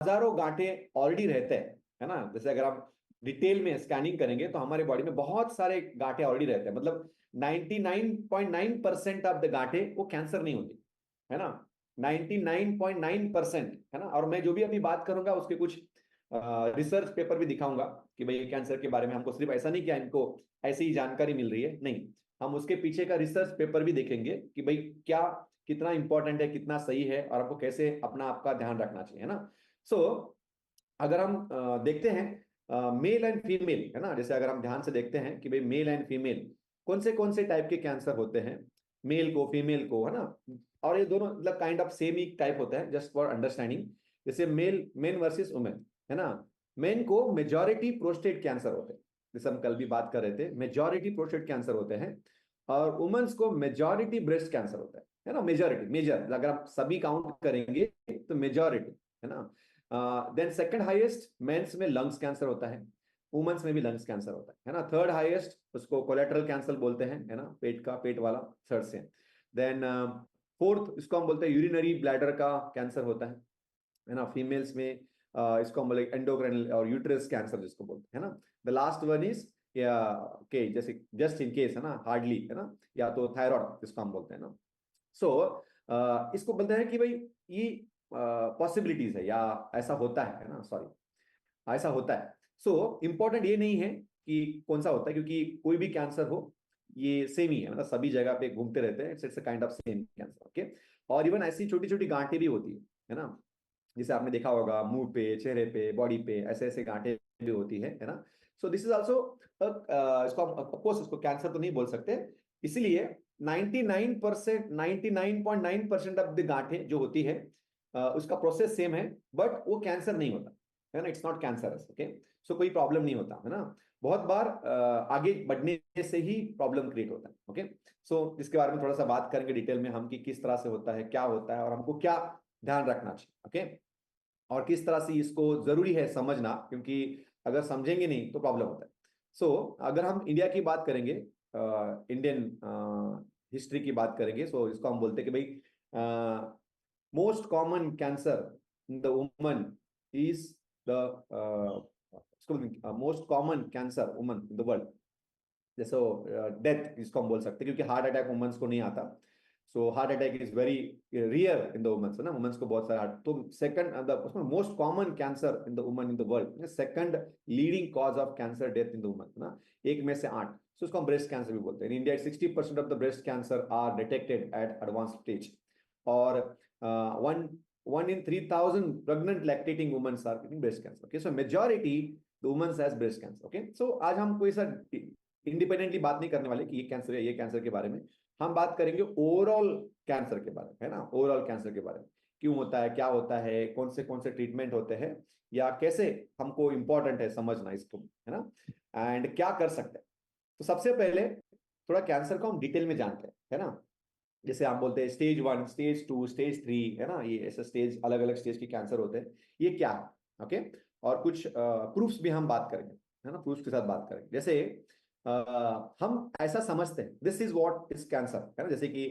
हजारों गांठे ऑलरेडी रहते हैं, है ना। जैसे अगर हम डिटेल में स्कैनिंग करेंगे तो हमारे बॉडी में बहुत सारे गांठे ऑलरेडी रहते हैं, मतलब 99.9% ऑफ द गांठे वो कैंसर नहीं होती, है ना। 99.9%, है ना। और मैं जो भी अभी बात करूंगा उसके कुछ रिसर्च पेपर भी दिखाऊंगा कि भाई कैंसर के बारे में हमको सिर्फ ऐसा नहीं कि इनको ऐसी ही जानकारी मिल रही है, नहीं, हम उसके पीछे का रिसर्च पेपर भी देखेंगे कि भाई क्या कितना इंपॉर्टेंट है, कितना सही है, और आपको कैसे अपना आपका ध्यान रखना चाहिए, है ना। सो अगर हम देखते हैं मेल एंड फीमेल, है ना, जैसे अगर हम ध्यान से देखते हैं कि भाई मेल एंड फीमेल कौन से टाइप के कैंसर होते हैं, मेल को फीमेल को, है ना। और ये दोनों मतलब kind of same he type होता है, जस्ट फॉर अंडरस्टैंडिंग। जैसे मेल मेन वर्सेस वुमेन, है ना। मेन को मेजॉरिटी प्रोस्टेट कैंसर होते हैं, जैसे हम कल भी बात कर रहे थे, मेजॉरिटी प्रोस्टेट कैंसर होते हैं। और वुमेन्स को मेजॉरिटी ब्रेस्ट कैंसर होता है ना। मेजॉरिटी मेजर अगर आप सभी काउंट करेंगे तो मेजॉरिटी, है ना। देन सेकंड हाईएस्ट मेंस में लंग्स कैंसर होता है, वुमेन्स में भी लंग्स कैंसर होता है ना। थर्ड हाईएस्ट उसको कोलेटरल कैंसर बोलते हैं, है ना, पेट वाला थर्ड से। देन फोर्थ इसको हम बोलते हैं यूरिनरी ब्लैडर का कैंसर होता है ना, फीमेल्स में। इसको हम बोले एंडोक्राइनल और यूट्रस कैंसर जिसको बोलते हैं ना। द लास्ट वन इज या के जैसे जस्ट इन केस, है ना, हार्डली, है ना, या तो थायराइड जिसको हम बोलते हैं ना। सो इसको बोलते हैं कि भाई ये पॉसिबिलिटीज है या ऐसा होता है ना, सॉरी, ऐसा होता है। सो इंपॉर्टेंट ये नहीं है कि कौन सा होता है, क्योंकि कोई भी कैंसर हो ये सेम ही है, मतलब सभी जगह पे घूमते रहते हैं, it's kind of same cancer, okay. और इवन ऐसी छोटी छोटी गांठें भी होती है ना, जिसे आपने देखा होगा मुंह पे, चेहरे पे, बॉडी पे ऐसे ऐसे गांठें भी होती है ना। सो दिस इज ऑल्सो, इसको ऑफकोर्स इसको कैंसर तो नहीं बोल सकते, इसीलिए 99%, 99.9% ऑफ द गांठें जो होती है उसका प्रोसेस सेम है, बट वो कैंसर नहीं होता, है ना। It's not cancerous, okay. So कोई प्रॉब्लम नहीं होता, है ना। बहुत बार आगे बढ़ने से ही प्रॉब्लम क्रिएट होता है, ओके। सो इसके बारे में थोड़ा सा बात करेंगे डिटेल में हम कि किस तरह से होता है, क्या होता है, और हमको क्या ध्यान रखना चाहिए, ओके। और किस तरह से इसको जरूरी है समझना, क्योंकि अगर समझेंगे नहीं तो प्रॉब्लम होता है। सो अगर हम इंडिया की बात करेंगे, इंडियन हिस्ट्री की बात करेंगे, सो इसको हम बोलते हैं कि भाई most common cancer in the woman is the most common cancer woman in the world, जैसे डेथ इसको हम बोल सकते हैं, क्योंकि हार्ट अटैक वुमेन्स को नहीं आता। So heart attack is very rare in the womens, है ना, वुमेन्स को बहुत सारा। तो सेकंड उसमें most common cancer in the woman in the world, second leading cause of cancer death in the woman, है ना, एक में से 8। सो उसको हम ब्रेस्ट कैंसर भी बोलते हैं। In India 60% of the breast cancer are detected at advance stage, और one in 3,000 pregnant lactating women are getting breast cancer, okay. So majority the women has breast cancer, okay. So आज हम कोई सा independently बात नहीं करने वाले कि ये कैंसर है, ये कैंसर के बारे में हम बात करेंगे ओवरऑल कैंसर के बारे में, है ना, ओवरऑल कैंसर के बारे में, क्यों होता है, क्या होता है, कौन से ट्रीटमेंट होते हैं, या कैसे हमको इंपॉर्टेंट है समझना इसको, है ना, एंड क्या कर सकते हैं। तो सबसे पहले थोड़ा कैंसर को हम डिटेल में जानते हैं, है ना। जैसे आप बोलते हैं स्टेज 1, स्टेज 2, स्टेज 3, है ना, ये ऐसे स्टेज, अलग अलग स्टेज के कैंसर होते हैं, ये क्या है, ओके। और कुछ प्रूफ्स भी हम बात करेंगे, है ना, प्रूफ्स के साथ बात करेंगे। जैसे हम ऐसा समझते हैं this is what is cancer, है ना। जैसे कि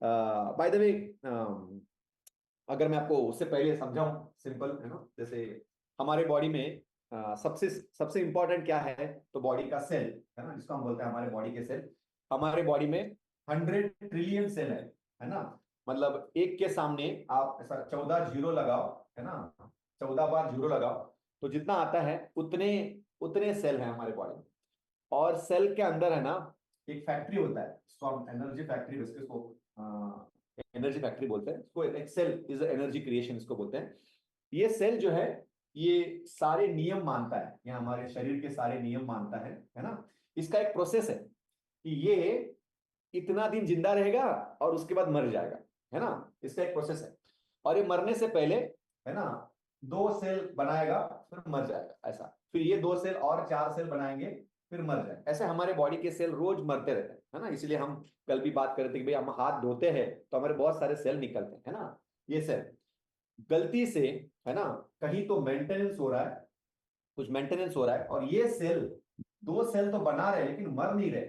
बाय द वे, अगर मैं आपको उससे पहले समझाऊं सिंपल, है ना, जैसे हमारे बॉडी में सबसे सबसे इंपॉर्टेंट क्या है, तो बॉडी का सेल, है ना, जिसको हम बोलते हैं हमारे बॉडी के सेल। हमारे बॉडी में 100 ट्रिलियन सेल है ना। मतलब एक के सामने आप ऐसा 14 जीरो लगाओ, है ना, 14 बार जीरो लगाओ, तो जितना आता है उतने उतने सेल है हमारे बॉडी में। और सेल के अंदर, है ना, एक फैक्ट्री होता है, इसको हम एनर्जी फैक्ट्री, इसको एनर्जी फैक्ट्री बोलते हैं, इसको एक सेल इज एनर्जी क्रिएशन इसको बोलते हैं। ये सेल जो है ये सारे नियम मानता है, ये हमारे शरीर के सारे नियम मानता है ना। इसका एक प्रोसेस है कि ये इतना दिन जिंदा रहेगा और उसके बाद मर जाएगा, है ना, इसका एक प्रोसेस है। और ये मरने से पहले, है ना, 2 सेल बनाएगा फिर मर जाएगा, ऐसा, फिर ये 2 सेल और 4 सेल बनाएंगे फिर मर जाए, ऐसे हमारे बॉडी के सेल रोज मरते रहते हैं, है ना। इसलिए हम कल भी बात कर रहे थे कि भाई हम हाथ धोते हैं तो हमारे बहुत सारे सेल निकलते हैं, है ना। ये सेल गलती से, है ना, कहीं तो मेंटेनेंस हो रहा है, कुछ मेंटेनेंस हो रहा है, और ये सेल 2 सेल तो बना रहे लेकिन मर नहीं रहे,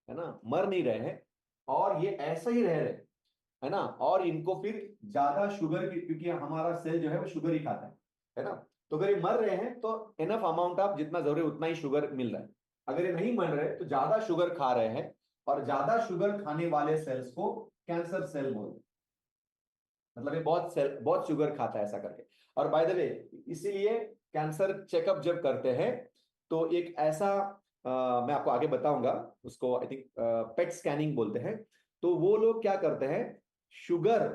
है ना, मर नहीं रहे हैं, और ये ऐसा ही रह रहे, है ना। और इनको फिर ज्यादा शुगर की, क्योंकि हमारा सेल जो है वो शुगर ही खाता है, है ना। तो अगर ये मर रहे हैं तो इनफ अमाउंट ऑफ जितना जरूरी उतना ही शुगर मिल रहा है। अगर ये नहीं मर रहे तो ज्यादा शुगर खा रहे हैं, और ज्यादा शुगर खाने वाले सेल्स को कैंसर सेल बोलते हैं। मतलब ये बहुत शुगर खाता है ऐसा करके। और बाय द वे, इसीलिए कैंसर चेकअप जब करते हैं तो एक ऐसा मैं आपको आगे बताऊंगा, उसको आई थिंक पेट स्कैनिंग बोलते हैं। तो वो लोग क्या करते हैं, शुगर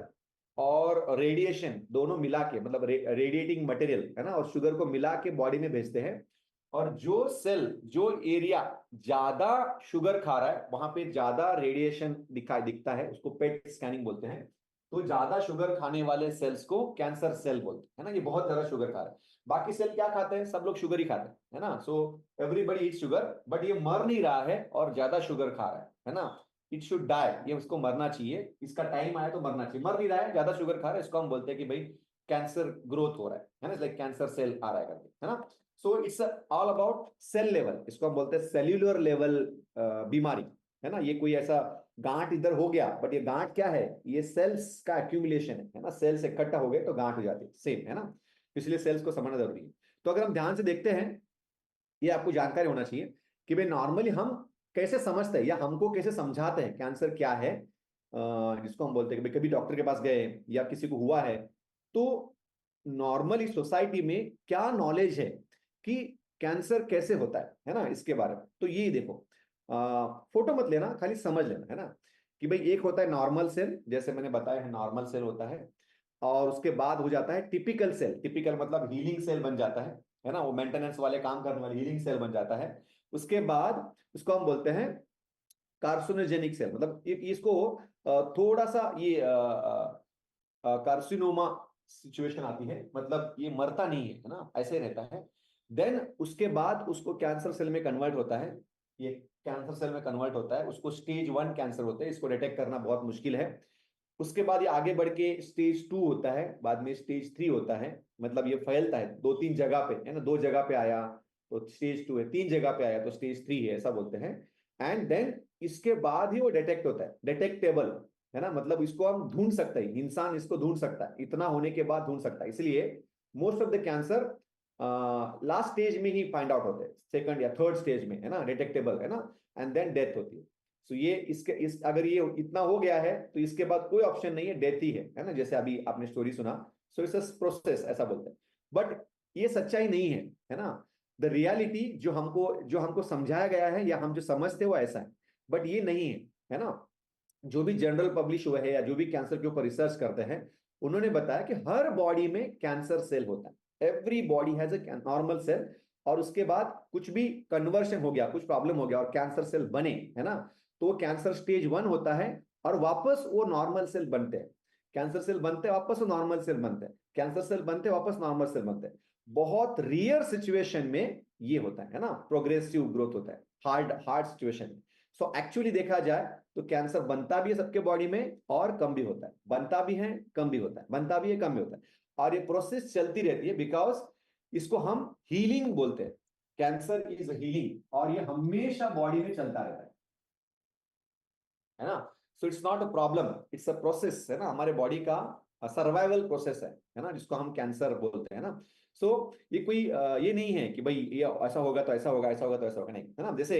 और रेडिएशन दोनों मिला के, मतलब रेडिएटिंग मटेरियल है ना, और शुगर को मिला के बॉडी में भेजते हैं। और जो सेल, जो एरिया ज्यादा शुगर खा रहा है वहां पे ज्यादा रेडिएशन दिखता है, उसको पेट स्कैनिंग बोलते हैं। तो ज्यादा शुगर खाने वाले सेल्स को कैंसर सेल बोलते हैं, है ना। ये बहुत ज्यादा शुगर खा रहा है। बाकी सेल क्या खाते हैं, सब लोग शुगर ही खाते हैं, है ना। So everybody eat sugar, but ये मर नहीं रहा है और ज्यादा शुगर खा रहा है ना। इट शुड डाई, ये उसको मरना चाहिए, इसका टाइम आया तो मरना चाहिए। मर नहीं रहा है, ज्यादा शुगर खा रहा है, इसको हम बोलते हैं कि भाई कैंसर ग्रोथ हो रहा है ना, लाइक कैंसर सेल आ रहा है करके, है ना। So it's all about cell level, इसको हम बोलते हैं सेल्यूलर लेवल बीमारी, है ना। ये कोई ऐसा गांठ इधर हो गया, बट ये गांठ क्या है, ये सेल्स का एक्यूमुलेशन है ना। सेल्स इकट्ठा हो गए तो गांठ हो जाती है, सेम, है ना। इसलिए सेल्स को समझना जरूरी है। तो अगर हम ध्यान से देखते हैं, ये आपको जानकारी होना चाहिए कि भाई नॉर्मली हम कैसे समझते हैं या हमको कैसे समझाते हैं कैंसर क्या है, जिसको हम बोलते हैं कि भाई कभी डॉक्टर के पास गए या किसी को हुआ है, तो नॉर्मली सोसाइटी में क्या नॉलेज है कि कैंसर कैसे होता है ना, इसके बारे में। तो ये देखो, फोटो मत लेना, खाली समझ लेना, है ना। कि भाई एक होता है नॉर्मल सेल, जैसे मैंने बताया है नॉर्मल सेल होता है। और उसके बाद हो जाता है टिपिकल सेल, टिपिकल मतलब हीलिंग सेल बन जाता है ना, वो मेंटेनेंस वाले काम करने वाले हीलिंग सेल बन जाता है। उसके बाद उसको हम बोलते हैं कार्सिनोजेनिक सेल, मतलब इसको थोड़ा सा ये कार्सिनोमा सिचुएशन आती है, मतलब ये मरता नहीं है ना, ऐसे रहता है। देन उसके बाद उसको कैंसर सेल में कन्वर्ट होता है, ये कैंसर सेल में कन्वर्ट होता है, उसको स्टेज 1 कैंसर होता है, इसको डिटेक्ट करना बहुत मुश्किल है। उसके बाद ये आगे बढ़ के स्टेज 2 होता है, बाद में स्टेज 3 होता है, मतलब ये फैलता है 2-3 जगह पे, है ना। 2 जगह पे आया तो स्टेज 2 है, 3 जगह पे आया तो स्टेज 3 है, ऐसा बोलते हैं। एंड देन इसके बाद ही वो डिटेक्ट होता है, डिटेक्टेबल, है ना। मतलब इसको हम ढूंढ सकते हैं, इंसान इसको ढूंढ सकता है, इतना होने के बाद ढूंढ सकता है। इसलिए most of the cancer last stage में ही फाइंड आउट होते हैं, सेकंड या थर्ड स्टेज में, है ना, डिटेक्टेबल, है ना। एंड देन डेथ होती है। सो ये इस अगर ये इतना हो गया है तो इसके बाद कोई ऑप्शन नहीं है, डेथ ही है ना, जैसे अभी आपने स्टोरी सुना। सो इट्स प्रोसेस, ऐसा बोलते हैं। बट ये सच्चाई नहीं है ना। द रियलिटी जो हमको समझाया गया है या हम जो समझते हैं वो ऐसा है, बट ये नहीं है ना। जो भी जनरल पब्लिश हुए हैं या जो भी कैंसर के ऊपर रिसर्च करते हैं, उन्होंने बताया कि हर बॉडी में कैंसर सेल होता है, everybody has a normal cell. और उसके बाद कुछ भी कन्वर्शन हो गया, कुछ प्रॉब्लम हो गया और कैंसर सेल बने, है ना, तो कैंसर स्टेज 1 होता है और वापस वो नॉर्मल सेल बनते हैं। कैंसर सेल बनते हैं वापस वो नॉर्मल सेल बनते हैं, कैंसर सेल बनते हैं वापस नॉर्मल सेल बनते हैं। बहुत रियर सिचुएशन में ये होता है ना, प्रोग्रेसिव ग्रोथ होता है हार्ड हार्ड सिचुएशन में। सो एक्चुअली देखा जाए तो कैंसर बनता भी है सबके बॉडी में और कम भी होता है, बनता भी है कम भी होता है, बनता भी है कम भी होता है। और ये प्रोसेस चलती रहती है, बिकॉज इसको हम हीलिंग बोलते हैं। कैंसर इज हीलिंग, और ये हमेशा बॉडी में चलता रहता है ना। So it's not a problem, it's a process, है ना, हमारे बॉडी का सर्वाइवल प्रोसेस है ना, जिसको हम कैंसर बोलते हैं ना। सो ये कोई ये नहीं है कि भाई ये ऐसा होगा तो ऐसा होगा, ऐसा होगा तो ऐसा होगा, नहीं, है ना। जैसे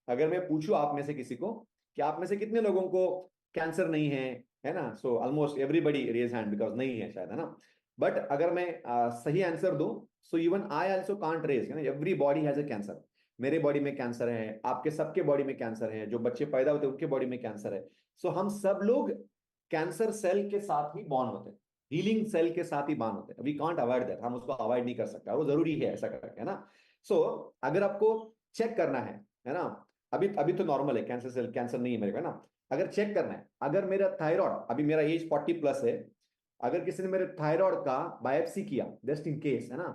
अगर मैं पूछूं आप में से किसी को कि आप में से कितने लोगों को कैंसर नहीं है ना, so almost everybody raise hand, because नहीं है शायद, है ना। बट अगर मैं सही आंसर दूं, so even I also can't raise, है ना, everybody has a cancer. मेरे बॉडी में कैंसर है, आपके सबके बॉडी में कैंसर है, जो बच्चे पैदा होते हैं उनके बॉडी में कैंसर है। सो हम सब लोग कैंसर सेल के साथ ही बॉर्न होते हैं, हीलिंग सेल के साथ ही बॉर्न होते हैं। वी कांट अवॉइड दैट, हम उसको अवॉइड नहीं कर सकते, और वो जरूरी है ऐसा करके, है ना। सो अगर आपको चेक करना है ना, अभी अभी तो नॉर्मल है कैंसर सेल, कैंसर नहीं है मेरे को, है ना। अगर चेक करना है, अगर मेरा थायराइड, अभी मेरा एज 40+ है, अगर किसी ने मेरे थायराइड का बायोप्सी किया जस्ट इन केस, है ना,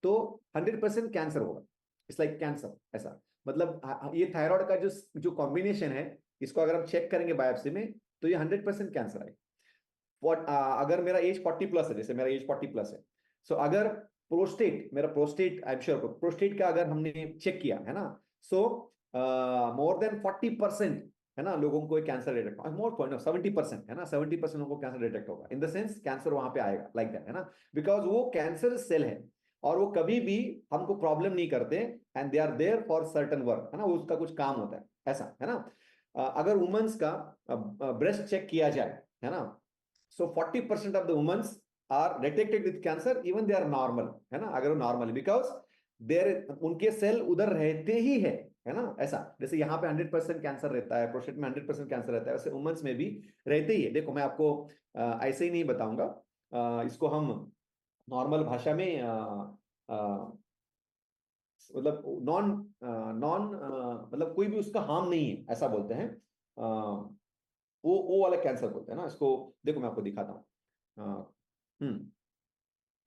तो 100% कैंसर होगा। इट्स लाइक कैंसर, ऐसा मतलब ये थायराइड का जो जो कॉम्बिनेशन है, इसको अगर हम चेक करेंगे बायोप्सी में तो ये 100% कैंसर है। अगर मेरा एज 40+ है, जैसे मेरा एज 40+ है, सो अगर प्रोस्टेट, मेरा prostate, I am sure prostate का अगर हमने चेक किया, है ना, सो मोर देन 40%, है ना, लोगों को कैंसर डिटेक्ट, मोर पॉइंट 70%, है ना, 70% लोगों को कैंसर डिटेक्ट होगा, इन द सेंस कैंसर वहां पे आएगा, लाइक दैट, है ना। बिकॉज वो कैंसर सेल है, और वो कभी भी हमको प्रॉब्लम नहीं करते, and they are there for certain work, है ना, उसका कुछ काम होता है, ऐसा है ना। अगर वुमेन्स का ब्रेस्ट चेक किया जाए, है ना, so 40% of the womens are detected with cancer even they are normal, है ना, अगर वो नॉर्मल, बिकॉज देर उनके सेल उधर रहते ही है ना, ऐसा जैसे यहाँ पे 100% कैंसर रहता है, प्रोस्टेट में 100% कैंसर रहता है, वैसे वुमेन्स में भी रहते ही है। देखो मैं आपको ऐसे ही नहीं बताऊंगा, इसको हम नॉर्मल भाषा में मतलब नॉन नॉन मतलब कोई भी उसका हार्म नहीं है, ऐसा बोलते हैं। वो वाला कैंसर बोलते हैं ना इसको। देखो मैं आपको दिखाता हूँ। हम्म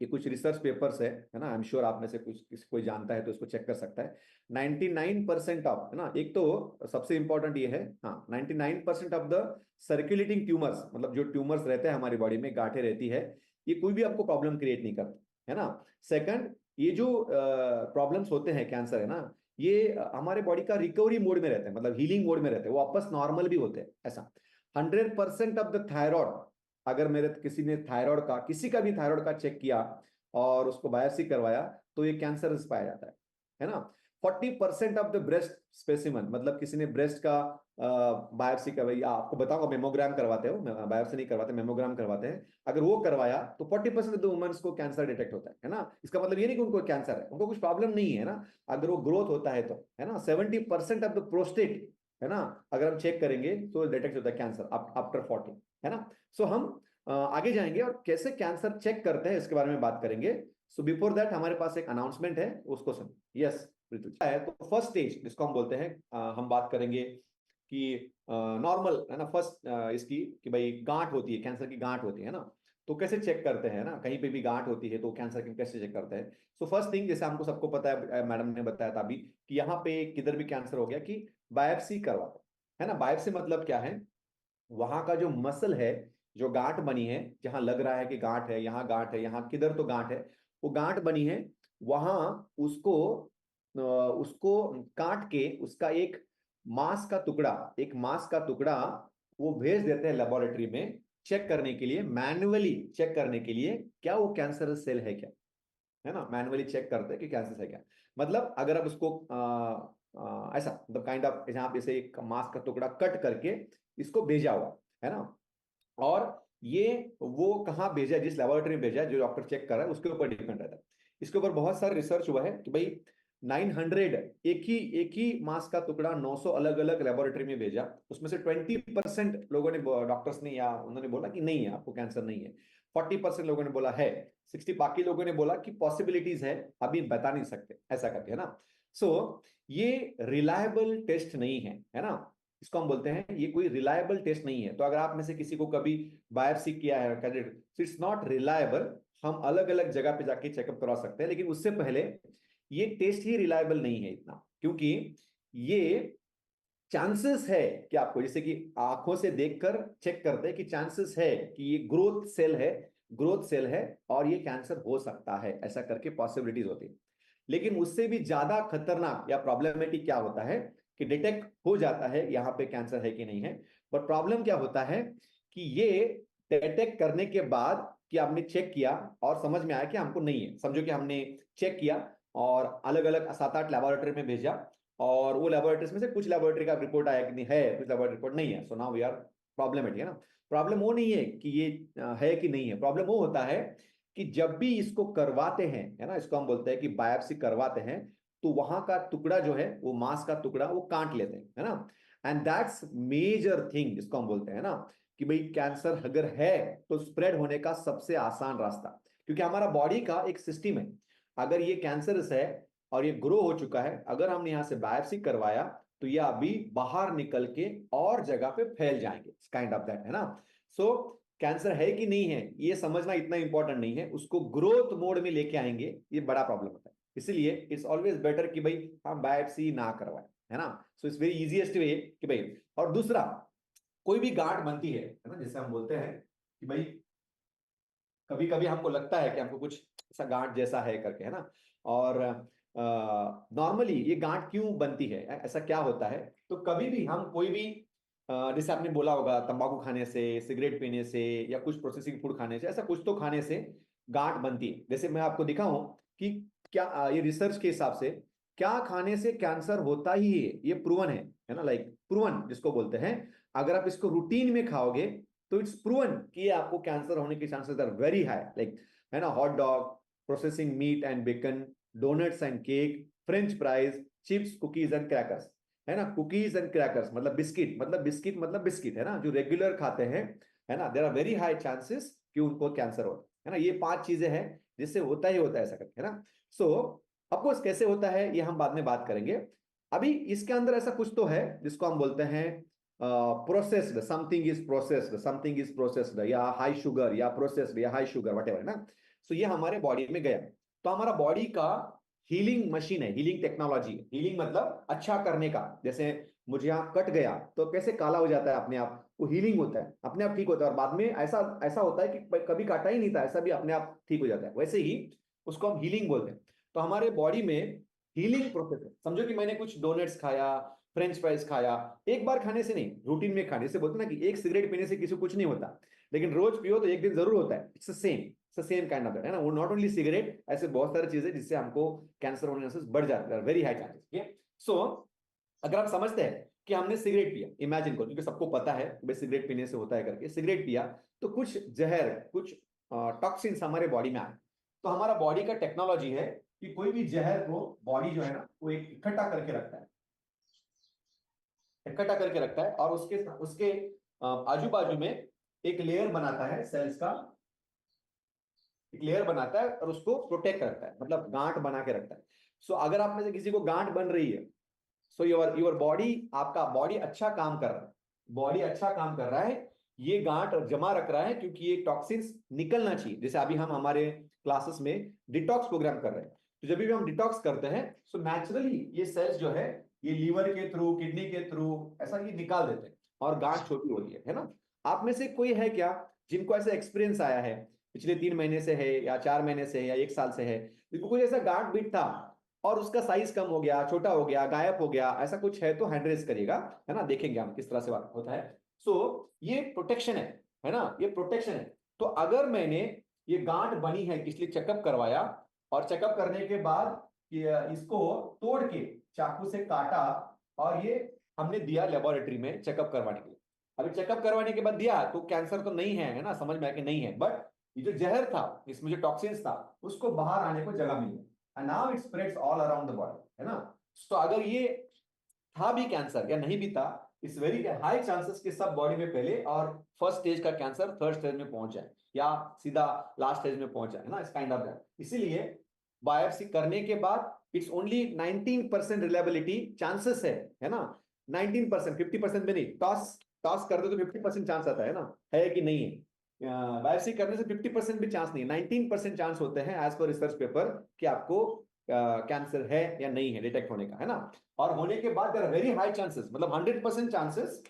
ये कुछ रिसर्च पेपर्स है ना, आई एम श्योर आप में से कुछ किसी कोई जानता है तो इसको चेक कर सकता है। 99% ऑफ, है ना, एक तो सबसे इंपॉर्टेंट ये है, हाँ, 99% ऑफ द सर्कुलेटिंग ट्यूमर्स, मतलब जो ट्यूमर्स रहते हैं हमारी बॉडी में, गांठें रहती है, ये कोई भी आपको प्रॉब्लम क्रिएट नहीं करता, है ना। सेकंड, ये जो प्रॉब्लम्स होते हैं कैंसर, है ना, ये हमारे बॉडी का रिकवरी मोड में रहते हैं, मतलब हीलिंग मोड में रहते हैं, वो वापस नॉर्मल भी होते हैं, ऐसा। 100% ऑफ द थायराइड, अगर मेरे किसी ने थायराइड का, किसी का भी थायराइड का चेक किया और उसको बायोप्सी करवाया तो ये कैंसर पाया जाता है ना। 40% ऑफ द ब्रेस्ट स्पेसिमन, मतलब किसी ने ब्रेस्ट का बायोप्सी करवाया, आपको बताऊंगा, मेमोग्राम करवाते हो, बायोप्सी नहीं करवाते, मेमोग्राम करवाते हैं, अगर वो करवाया तो 40% ऑफ द वुमेन्स को कैंसर डिटेक्ट होता है ना। इसका मतलब ये नहीं कि उनको कैंसर है, उनको कुछ प्रॉब्लम नहीं है ना, अगर वो ग्रोथ होता है तो, है ना। 70% ऑफ द प्रोस्टेट, है ना, अगर हम चेक करेंगे तो डिटेक्ट होता है कैंसर आफ्टर 40, है ना। सो हम आगे जाएंगे और कैसे कैंसर चेक करते हैं इसके बारे में बात करेंगे। सो बिफोर दैट हमारे पास एक अनाउंसमेंट है, उसको सुन। यस है, तो फर्स्ट स्टेज जिसको हम बोलते हैं, हम बात करेंगे कि नॉर्मल, है ना, फर्स्ट इसकी कि भाई गांठ होती है, कैंसर की गांठ होती है ना, तो कैसे चेक करते हैं ना, कहीं पे भी गांठ होती है तो कैंसर की कैसे चेक करते हैं। सो फर्स्ट थिंग, जैसे हमको सबको पता है, मैडम ने बताया था अभी, कि यहाँ पे किधर भी कैंसर हो गया कि बायोप्सी करवाते हैं, है ना। बायोप्सी मतलब क्या है, वहां का जो मसल है, जो गांठ बनी है, जहां लग रहा है कि गांठ है, यहाँ गांठ है, यहाँ किधर तो गांठ है, वो गांठ बनी है, वहां उसको उसको काट के उसका एक मांस का टुकड़ा, एक मांस का टुकड़ा वो भेज देते हैं लेबोरेटरी में चेक करने के लिए, मैन्युअली चेक करने के लिए, क्या वो कैंसर सेल है क्या, है ना, मैन्युअली चेक करते हैं कि कैंसर है क्या। मतलब अगर आप उसको ऐसा, मतलब काइंड ऑफ यहाँ पे से एक मांस का टुकड़ा कट करके इसको भेजा हुआ, है ना, और ये वो कहाँ भेजा है, जिस लेबोरेटरी में भेजा है, जो डॉक्टर चेक कर रहा है उसके ऊपर डिपेंड रहता है। इसके ऊपर बहुत सारा रिसर्च हुआ है कि भाई 900, एक ही मांस का टुकड़ा 900 अलग अलग लेबोरेटरी में भेजा, उसमें से 20% लोगों ने, डॉक्टर्स ने या उन्होंने बोला कि नहीं है, आपको कैंसर नहीं है। 40% लोगों ने बोला है, 60 बाकी लोगों ने बोला कि पॉसिबिलिटीज है, अभी बता नहीं सकते, ऐसा करके, है ना। सो ये रिलायबल टेस्ट नहीं है ना, इसको हम बोलते हैं ये कोई रिलायबल टेस्ट नहीं है। तो अगर आप में से किसी को कभी बायोप्सी किया है कैंडिडेट, इट्स नॉट रिलायबल। हम अलग अलग जगह पे जाके चेकअप करवा सकते हैं, लेकिन उससे पहले ये टेस्ट ही रिलायबल नहीं है इतना, क्योंकि ये चांसेस है कि आपको, जैसे कि आंखों से देखकर चेक करते हैं कि चांसेस है कि ये ग्रोथ सेल है, ग्रोथ सेल है, और ये कैंसर हो सकता है, ऐसा करके पॉसिबिलिटीज होती है। लेकिन उससे भी ज्यादा खतरनाक या प्रॉब्लमेटिक क्या होता है कि डिटेक्ट हो जाता है यहाँ पे कैंसर है कि नहीं है, बट प्रॉब्लम क्या होता है कि ये डिटेक्ट करने के बाद कि आपने चेक किया और समझ में आया कि हमको नहीं है, समझो कि हमने चेक किया और अलग अलग 7-8 लेबोरेटरी में भेजा, और वो लेबोरेटरीज में से कुछ लेबोरेटरी का रिपोर्ट आया कि नहीं है, कुछ लेबोरेटरी रिपोर्ट नहीं है, so now we are problematic, है ना। प्रॉब्लम वो नहीं है कि ये है कि नहीं है, प्रॉब्लम वो होता है कि जब भी इसको करवाते हैं, है ना, इसको हम बोलते हैं कि बायोप्सी करवाते हैं, तो वहां का टुकड़ा जो है, वो मांस का टुकड़ा वो काट लेते हैं, है ना। एंड दैट्स मेजर थिंग जिसको हम बोलते हैं ना, कि भाई कैंसर अगर है तो स्प्रेड होने का सबसे आसान रास्ता, क्योंकि हमारा बॉडी का एक सिस्टम है, अगर ये कैंसरस है और ये ग्रो हो चुका है, अगर हमने यहां से बायोप्सी करवाया तो ये अभी बाहर निकल के और जगह पे फैल जाएंगे, काइंड ऑफ दैट, है ना। सो कैंसर है कि नहीं है ये समझना इतना इंपॉर्टेंट नहीं है, उसको ग्रोथ मोड में लेके आएंगे ये बड़ा प्रॉब्लम होता है। इसीलिए इट्स ऑलवेज बेटर कि भाई हम बायोप्सी ना करवाएं, है ना। So it's very easiest way कि भाई, और दूसरा, कोई भी गांठ बनती है ना, जैसे हम बोलते हैं कि भाई कभी कभी हमको लगता है कि हमको कुछ ऐसा गांठ जैसा है करके, है ना, और नॉर्मली ये गांठ क्यों बनती है, ऐसा क्या होता है, तो कभी भी हम कोई भी जैसे आपने बोला होगा, तंबाकू खाने से, सिगरेट पीने से, या कुछ प्रोसेसिंग फूड खाने से, ऐसा कुछ तो खाने से गांठ बनती है। जैसे मैं आपको दिखाऊं कि क्या ये रिसर्च के हिसाब से क्या खाने से कैंसर होता ही है, ये प्रूवन है ना, लाइक प्रूवन जिसको बोलते हैं। अगर आप इसको रूटीन में खाओगे तो इट्स प्रूवन कि ये आपको कैंसर होने के chances are very high, like है ना, hot dog, processing meat and bacon, donuts and cake, french fries, chips, cookies and crackers, है ना। कुकीज एंड क्रैकर्स मतलब बिस्किट, मतलब बिस्किट है ना, जो रेगुलर खाते हैं, है ना, there are very high chances कि उनको कैंसर हो, है ना। ये 5 चीजें हैं जिससे होता ही होता है ऐसा करके, है ना। सो ऑफकोर्स कैसे होता है ये हम बाद में बात करेंगे। अभी इसके अंदर ऐसा कुछ तो है जिसको हम बोलते हैं प्रोसेस्ड, समथिंग इज प्रोसेस्ड, या हाई शुगर, या प्रोसेस्ड, या हाई शुगर, वट एवर, है ना। सो ये हमारे बॉडी में गया, तो हमारा बॉडी का हीलिंग मशीन है, हीलिंग टेक्नोलॉजी। हीलिंग मतलब अच्छा करने का, जैसे मुझे यहाँ कट गया तो कैसे काला हो जाता है अपने आप, वो हीलिंग होता है, अपने आप ठीक होता है, और बाद में ऐसा ऐसा होता है कि कभी काटा ही नहीं था, ऐसा भी अपने आप ठीक हो जाता है, वैसे ही उसको हम हीलिंग बोलते हैं। तो हमारे बॉडी में हीलिंग प्रोसेस है। समझो कि मैंने कुछ डोनट्स खाया, फ्रेंच फ्राइज खाया, एक बार खाने से नहीं, रूटीन में खाने से, बोलते ना कि एक सिगरेट पीने से किसी को कुछ नहीं होता, लेकिन रोज पियो तो एक दिन जरूर होता है। इट्स सेम काइंड ऑफ, है ना। वो नॉट ओनली सिगरेट, ऐसे बहुत सारी चीजें जिससे हमको कैंसर होने से बढ़ जाते हैं, वेरी हाई चांसेस। सो अगर आप समझते हैं कि हमने सिगरेट पिया, इमेजिन करो, क्योंकि सबको पता है भाई सिगरेट पीने से होता है करके, सिगरेट पिया तो कुछ जहर, कुछ टॉक्सिन्स हमारे बॉडी में आए, तो हमारा बॉडी का टेक्नोलॉजी है कि कोई भी जहर को बॉडी जो है ना वो एक इकट्ठा करके रखता है, इकट्ठा करके रखता है, और उसके उसके आजू बाजू में एक लेयर बनाता है सेल्स का, एक लेयर बनाता है और उसको प्रोटेक्ट करता है, मतलब गांठ बना के रखता है। सो अगर आप में से किसी को गांठ बन रही है, सो योर बॉडी, आपका बॉडी अच्छा काम कर रहा है, बॉडी अच्छा काम कर रहा है, ये गांठ जमा रख रहा है, क्योंकि ये टॉक्सिन्स निकलना चाहिए। जैसे अभी हम हमारे क्लासेस में डिटॉक्स प्रोग्राम कर रहे हैं, तो जब भी हम डिटॉक्स करते हैं सो नेचुरली ये सेल्स जो है ये लीवर के थ्रू, किडनी के थ्रू ऐसा ये निकाल देते हैं, और गांठ छोटी होती है ना। आप में से कोई है क्या जिनको ऐसा एक्सपीरियंस आया है, पिछले 3 महीने से है, या 4 महीने से है, या 1 साल से है, जिनको कोई ऐसा गांठ बीट था और उसका साइज कम हो गया, छोटा हो गया, गायब हो गया, ऐसा कुछ है तो हैंड रेज करिएगा, है ना, देखेंगे हम किस तरह से बात होता है। सो ये प्रोटेक्शन है ना, ये प्रोटेक्शन है। तो अगर मैंने ये गांठ बनी है इसलिए चेकअप करवाया, और चेकअप करने के बाद इसको तोड़ के चाकू से काटा, और ये हमने दिया लेबोरेटरी में चेकअप करवाने के लिए। अभी चेकअप करवाने के बाद दिया तो कैंसर तो नहीं है, है ना, समझ में आया कि नहीं है, बट ये जो जहर था, इसमें जो टॉक्सिन्स था, उसको बाहर आने को जगह मिली, and now it spreads all around the body, है ना। तो अगर ये था भी कैंसर या नहीं भी था, इट्स वेरी हाई चांसेस कि सब बॉडी में पहले और फर्स्ट स्टेज का कैंसर थर्ड स्टेज में पहुंच जाए, या सीधा लास्ट स्टेज में पहुंच जाए, है ना, इस काइंड ऑफ। इसीलिए बायोप्सी करने के बाद इट्स ओनली 19% रिलायबिलिटी चांसेस है ना, 19%, 50% में नहीं। टॉस टॉस कर दो तो 50% चांस आता है ना, है कि नहीं है। बायोप्सी करने से 50% भी चांस नहीं है, 19% चांस होते हैं एज पर रिसर्च पेपर कि आपको कैंसर है या नहीं है डिटेक्ट होने का, है ना। और होने के बाद there are very high chances, मतलब 100% चांसेस,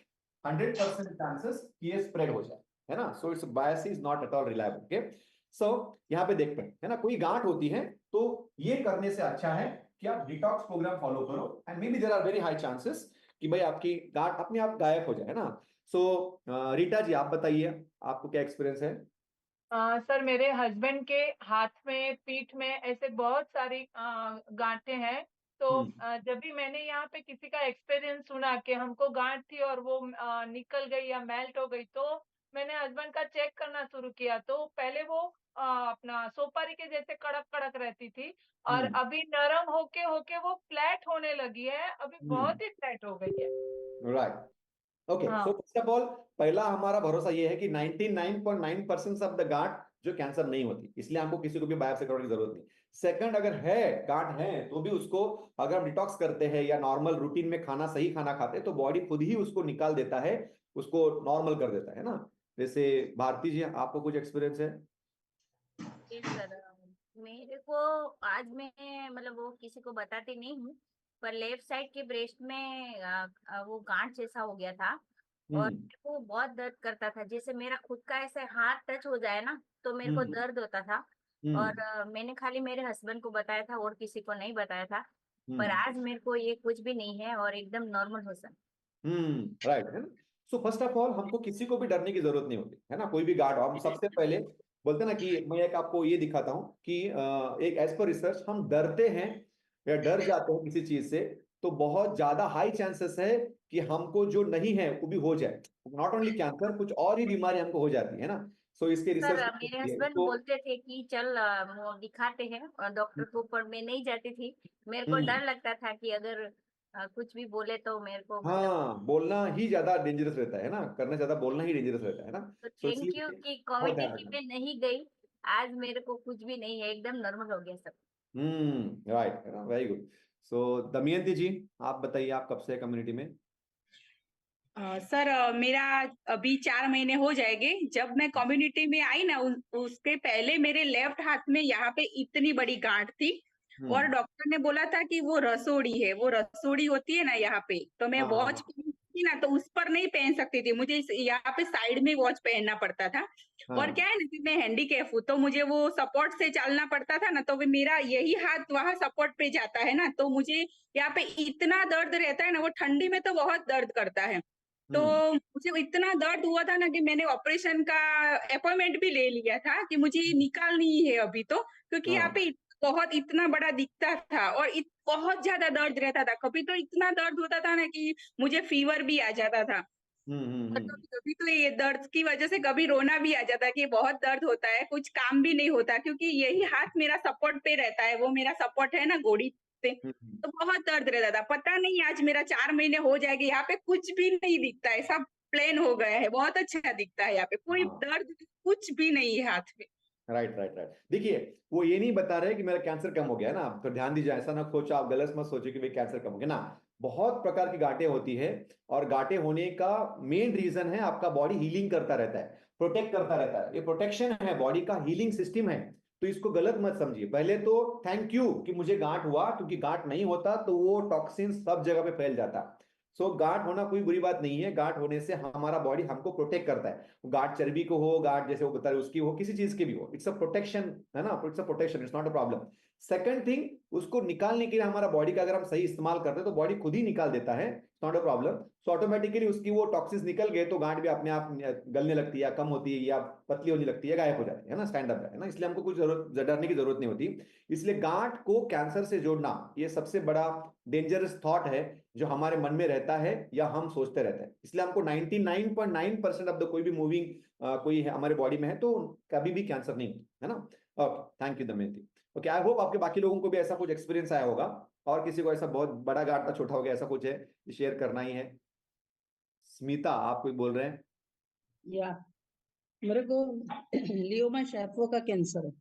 100% चांसेस कि ये स्प्रेड हो जाए, है ना। So it's biopsy is not at all reliable. Okay, so यहाँ पे देखते हैं, है ना, कोई गांठ होती है तो ये करने से अच्छा है कि आप डिटॉक्स प्रोग्राम फॉलो करो, and maybe there are very high chances कि भाई आपकी गांठ अपने आप गायब हो जाए, है ना। सो रीटा जी आप बताइए, आपको क्या एक्सपीरियंस है। सर, मेरे हस्बैंड के हाथ में, पीठ में ऐसे बहुत सारी गांठें हैं। तो जब भी मैंने यहाँ पे किसी का एक्सपीरियंस सुना कि हमको गांठ थी और वो निकल गई या मेल्ट हो गई, तो मैंने हस्बैंड का चेक करना शुरू किया। तो पहले वो अपना सोपारी के जैसे कड़क कड़क रहती थी, और हम्म अभी नरम होके होके वो फ्लैट होने लगी है, अभी बहुत ही फ्लैट हो गई है। Right, okay. सो हाँ। फर्स्ट ऑफ ऑल, पहला हमारा भरोसा ये है कि 99.9% ऑफ द गांठ जो कैंसर नहीं होती, इसलिए हमको किसी को भी बायोप्सी करवाने की जरूरत नहीं। सेकंड, अगर है गांठ है तो भी उसको अगर हम डिटॉक्स करते हैं या नॉर्मल रूटीन में खाना, सही खाना खाते हैं, तो बॉडी खुद ही उसको निकाल देता है, उसको नॉर्मल कर देता है ना। जैसे भारती जी आपको कुछ एक्सपीरियंस है। जी सर, मेरे को आज मैं मतलब वो किसी को बताती नहीं हूँ, पर लेफ्ट साइड के ब्रेस्ट में वो गांठ जैसा हो गया था। और हम्म मेरे को बहुत दर्द करता था, जैसे मेरा खुद का ऐसे हाथ टच हो जाए ना तो मेरे को हम्म दर्द होता था। और हम्म मैंने खाली मेरे हस्बैंड को बताया था और किसी को नहीं बताया था। पर हम्म आज मेरे को ये कुछ भी नहीं है और एकदम नॉर्मल हो सर। राइट, है ना। सो फर्स्ट ऑफ ऑल हमको किसी को भी डरने की जरूरत नहीं होती, है ना, कोई भी गार्ड हो, हम सबसे पहले बोलते हैं ना कि मैं एक आपको ये दिखाता हूँ कि एक एज पर रिसर्च हम डरते हैं या डर जाते हैं किसी चीज से, तो बहुत ज्यादा हाई चांसेस है कि हमको जो नहीं है वो भी हो जाए। नॉट ओनली कैंसर, कुछ और ही बीमारी हमको हो जाती है ना। सो इसके सर रिसर्च मेरे हस्बैंड तो बोलते थे कि चल वो दिखाते हैं डॉक्टर को, पर मैं नहीं जाती थी। मेरे को हम्म डर लगता था कि अगर कुछ भी बोले तो मेरे को मतलब। हाँ, बोलना ही ज्यादा डेंजरस रहता है ना, करना ज्यादा, बोलना ही डेंजरस रहता है ना। तो सो थैंक यू इसलिए कि बहुत ध्यान कम्युनिटी रखना। में नहीं गई। आज मेरे को कुछ भी नहीं है, एकदम नॉर्मल हो गया सब। राइट, है ना, वेरी गुड। सो दमयंती जी, आप बताइए, आप कब से कम्युनिटी में? सर मेरा अभी 4 महीने हो जाएंगे। जब मैं कम्युनिटी में आई ना, उसके पहले मेरे लेफ्ट हाथ में यहाँ पे इतनी बड़ी गांठ थी, और डॉक्टर ने बोला था कि वो रसोड़ी है, वो रसोड़ी होती है ना यहाँ पे, तो मैं हाँ वॉच हाँ थी ना, तो उस पर नहीं पहन सकती थी, मुझे यहाँ पे साइड में वॉच पहनना पड़ता था। और हाँ। क्या है ना कि मैं हैंडीकैप हूँ, तो मुझे वो सपोर्ट से चलना पड़ता था ना, तो वो मेरा यही हाथ वहां सपोर्ट पे जाता है ना, तो मुझे यहाँ पे इतना दर्द रहता है ना, वो ठंडी में तो बहुत दर्द करता है। तो हम्म मुझे इतना दर्द हुआ था ना कि मैंने ऑपरेशन का अपॉइंटमेंट भी ले लिया था कि मुझे ये निकालनी ही है अभी तो, क्योंकि यहाँ हाँ पे बहुत इतना बड़ा दिखता था, और बहुत ज्यादा दर्द रहता था। कभी तो इतना दर्द होता था ना कि मुझे फीवर भी आ जाता था। और हम्म। कभी कभी तो ये दर्द की वजह से कभी रोना भी आ जाता है कि बहुत दर्द होता है, कुछ काम भी नहीं होता, क्योंकि यही हाथ मेरा सपोर्ट पे रहता है, वो मेरा सपोर्ट है ना घोड़ी पे। हम्म। तो बहुत दर्द रहता था। पता नहीं आज मेरा 4 महीने हो जाएंगे, यहाँ पे कुछ भी नहीं दिखता है, सब प्लेन हो गया है, बहुत अच्छा दिखता है, यहाँ पे कोई हाँ, दर्द कुछ भी नहीं है हाथ में। Right right right. देखिए, वो ये नहीं बता रहे कि मेरा कैंसर कम हो गया है ना, तो ध्यान दीजिए, ऐसा ना सोचो, आप गलत मत सोचिए कि भाई कैंसर कम हो गया ना। बहुत प्रकार की गांठें होती है, और गांठें होने का मेन रीजन है आपका बॉडी हीलिंग करता रहता है, प्रोटेक्ट करता रहता है, ये प्रोटेक्शन है, बॉडी का हीलिंग सिस्टम है। तो इसको गलत मत समझिए। पहले तो थैंक यू कि मुझे गांठ हुआ, क्योंकि गांठ नहीं होता तो वो टॉक्सिन सब जगह पे फैल जाता। सो गांठ होना कोई बुरी बात नहीं है, गांठ होने से हमारा बॉडी हमको प्रोटेक्ट करता है। गांठ चर्बी को हो, गांठ जैसे वो बता रहे उसकी हो, किसी चीज की भी हो, इट्स अ प्रोटेक्शन, है ना, it's a protection, it's not a problem. Second thing, उसको निकालने के लिए हमारा बॉडी का अगर हम सही इस्तेमाल करते हैं तो बॉडी खुद ही निकाल देता है, not a problem. So automatically उसकी वो टॉक्सिस निकल गए तो गांठ भी अपने आप गलने लगती है, या कम होती है, या पतली होने लगती है, गायब हो जाती है ना, स्टैंड अप है ना, इसलिए हमको कुछ डरने की जरूरत नहीं होती। इसलिए गांठ को कैंसर से जोड़ना ये सबसे बड़ा डेंजरस थॉट है जो हमारे मन में रहता है या हम सोचते रहते हैं। इसलिए हमको 99.9% ऑफ द कोई भी मूविंग कोई है हमारे बॉडी में है तो कभी भी कैंसर नहीं है ना। Okay, thank you Damayanti. Okay, I hope आपके बाकी लोगों को भी ऐसा कुछ एक्सपीरियंस आया होगा, और किसी को ऐसा बहुत बड़ा गांठ छोटा हो गया ऐसा कुछ है शेयर करना ही है। स्मिता, आप कुछ बोल रहे हैं? या मेरे को लियोमा शैफो का कैंसर है।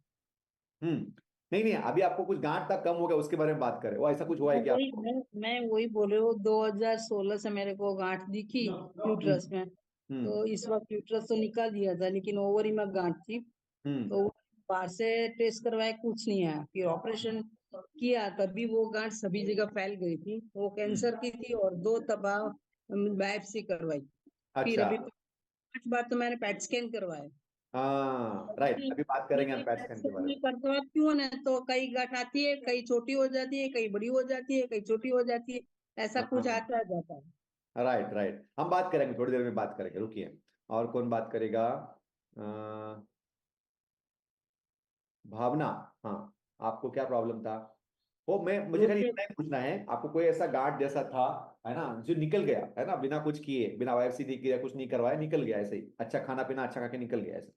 नहीं नहीं, अभी आपको कुछ गांठ था कम हो गया उसके बारे में बात करें, वो ऐसा कुछ हुआ है मैं क्या वही आपको? मैं वही बोल रही हूँ, 2016 से मेरे को गांठ दिखी यूट्रस में। हम्म तो इस वक्त यूट्रस तो निकाल दिया था, लेकिन ओवरी में गांठ थी। हम्म तो बाहर से टेस्ट करवाया, कुछ नहीं आया। फिर ऑपरेशन किया, तभी वो गांठ सभी जगह फैल गई थी, वो कैंसर की थी। और 2 दफा बायोप्सी करवाई। फिर अच्छा, अभी 5 बार तो मैंने पेट स्कैन करवाया। हाँ राइट, अभी बात करेंगे हम पैट स्कैन के बारे में। करते वक्त क्यों ना, तो कई गांठ आती है, कई छोटी हो जाती है, कई बड़ी हो जाती है, कई छोटी हो जाती है, ऐसा कुछ हाँ, आता जाता है। राइट राइट, हम बात करेंगे, थोड़ी देर में बात करेंगे, रुकिए। और कौन बात करेगा? भावना, हाँ, आपको क्या प्रॉब्लम था? वो मैं मुझे खाली मुझे इतना ही पूछना है, आपको कोई ऐसा गांठ जैसा था, है ना, जो निकल गया है ना, बिना कुछ किए, बिना बायोप्सी किया, कुछ नहीं करवाया, निकल गया ऐसे ही, अच्छा खाना पीना अच्छा खा के निकल गया ऐसे?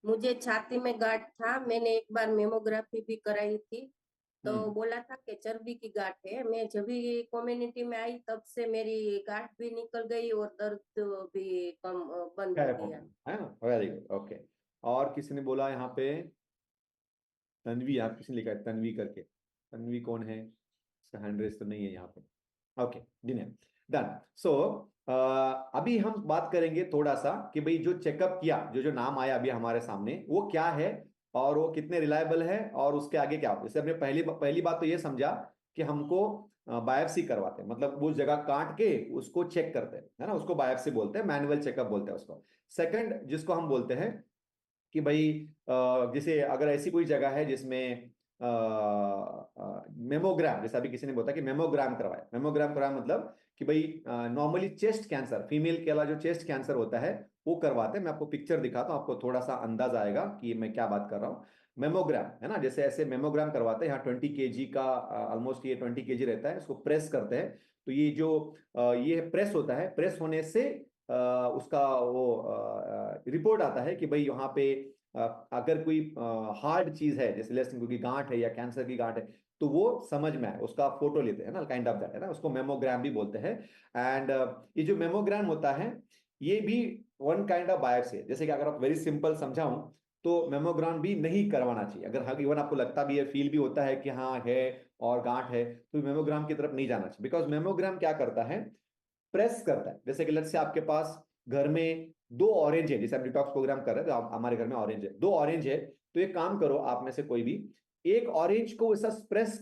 मुझे छाती में गांठ था, मैंने एक बार मेमोग्राफी भी कराई थी, तो हम्म बोला था कि चर्बी की गांठ है। मैं जब भी कम्युनिटी में आई तब से मेरी गांठ भी निकल गई और दर्द भी कम बंद हो गायब हो गया। गया है ना, वेरी गुड, ओके। और किसी ने बोला यहाँ पे तन्वी, आप किसी ने लिखा है तन्वी करके, तन्वी कौन है? इसका हैंड रेस तो नहीं है यहाँ पे। Okay, dinner done. सो अभी हम बात करेंगे थोड़ा सा कि भाई जो चेकअप किया, जो जो नाम आया अभी हमारे सामने, वो क्या है और वो कितने रिलायबल है, और उसके आगे क्या होता है। जैसे हमने पहली बात तो ये समझा कि हमको बायोप्सी करवाते हैं, मतलब वो जगह काट के उसको चेक करते हैं, है ना, उसको बायोप्सी बोलते हैं, मैनुअल चेकअप बोलते हैं उसको। सेकंड जिसको हम बोलते हैं कि भाई जैसे अगर ऐसी कोई जगह है जिसमें मेमोग्राम, जैसा अभी किसी ने बोला कि मेमोग्राम करवाया, मेमोग्राम करवाया मतलब कि भाई नॉर्मली चेस्ट कैंसर, फीमेल के जो चेस्ट कैंसर होता है वो करवाते हैं। मैं आपको पिक्चर दिखाता हूँ, आपको थोड़ा सा अंदाज आएगा कि मैं क्या बात कर रहा हूँ। मेमोग्राम है ना, जैसे ऐसे मेमोग्राम करवाते हैं, यहाँ 20 kg का ऑलमोस्ट ये 20 kg रहता है, इसको प्रेस करते हैं। तो ये जो ये प्रेस होता है, प्रेस होने से उसका वो रिपोर्ट आता है कि भाई यहाँ पे अगर कोई हार्ड चीज है, जैसे लेट्स से गांठ है या कैंसर की गांठ है, तो वो समझ में आए, उसका फोटो लेते हैं ना, काइंड ऑफ दैट है ना, उसको मेमोग्राम भी बोलते हैं। एंड ये जो मेमोग्राम होता है ये भी वन काइंड ऑफ बायोप्सी है। जैसे कि अगर आप वेरी सिंपल समझाऊं तो मेमोग्राम भी नहीं करवाना चाहिए। अगर इवन आपको लगता भी है, फील भी होता है कि हाँ है और गांठ है, तो मेमोग्राम की तरफ नहीं जाना चाहिए। बिकॉज मेमोग्राम क्या करता है, प्रेस करता है। जैसे कि लेट्स से आपके पास घर में 2 ऑरेंज है, जैसे हम डिटॉक्स प्रोग्राम कर रहे हैं तो हमारे घर में ऑरेंज है, 2 ऑरेंज है, तो एक काम करो, आप में से कोई भी एक ऑरेंज को ऐसा प्रेस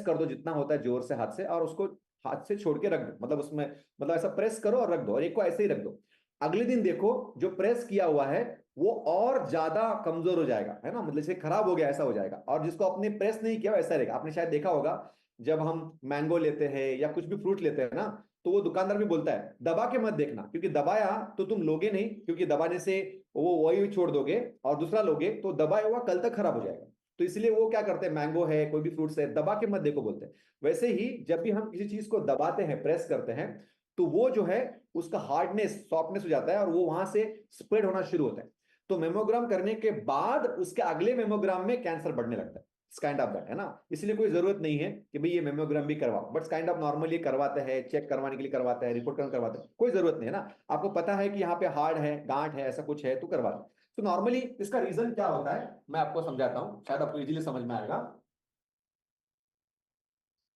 कर दो जितना होता है जोर से हाथ से, और उसको हाथ से छोड़ के रख दो, मतलब उसमें मतलब ऐसा प्रेस करो और रख दो, और एक को ऐसे ही रख दो। अगले दिन देखो जो प्रेस किया हुआ है वो और ज्यादा कमजोर हो जाएगा, है ना, मतलब जैसे खराब हो गया ऐसा हो जाएगा। और जिसको आपने प्रेस नहीं किया वैसा रहेगा। आपने शायद देखा होगा जब हम मैंगो लेते हैं या कुछ भी फ्रूट लेते हैं ना, तो वो दुकानदार भी बोलता है दबा के मत देखना, क्योंकि दबाया तो तुम लोगे नहीं, क्योंकि दबाने से वो वही छोड़ दोगे, और दूसरा लोगे तो दबाया हुआ कल तक खराब हो जाएगा। तो इसलिए वो क्या करते हैं, मैंगो है कोई भी फ्रूट्स है, दबा के मत देखो बोलते हैं। वैसे ही जब भी हम किसी चीज को दबाते हैं, प्रेस करते हैं, तो वो जो है उसका हार्डनेस, सॉफ्टनेस हो जाता है और वो वहां से स्प्रेड होना शुरू होता है। तो मेमोग्राम करने के बाद उसके अगले मेमोग्राम में कैंसर बढ़ने लगता है। काइंड ऑफ दैट है ना, इसलिए कोई जरूरत नहीं है कि भाई ये मेमोग्राम भी करवाओ, बट काइंड ऑफ नॉर्मली करवाते हैं, चेक करवाने के लिए करवाते हैं, रिपोर्ट करवाते हैं, कोई जरूरत नहीं है ना। आपको पता है कि यहाँ पे हार्ड है, गांठ है, ऐसा कुछ है तो करवाते हैं। तो नॉर्मली इसका रीजन क्या होता है मैं आपको समझाता हूं, शायद आपको इजीली समझ में आएगा।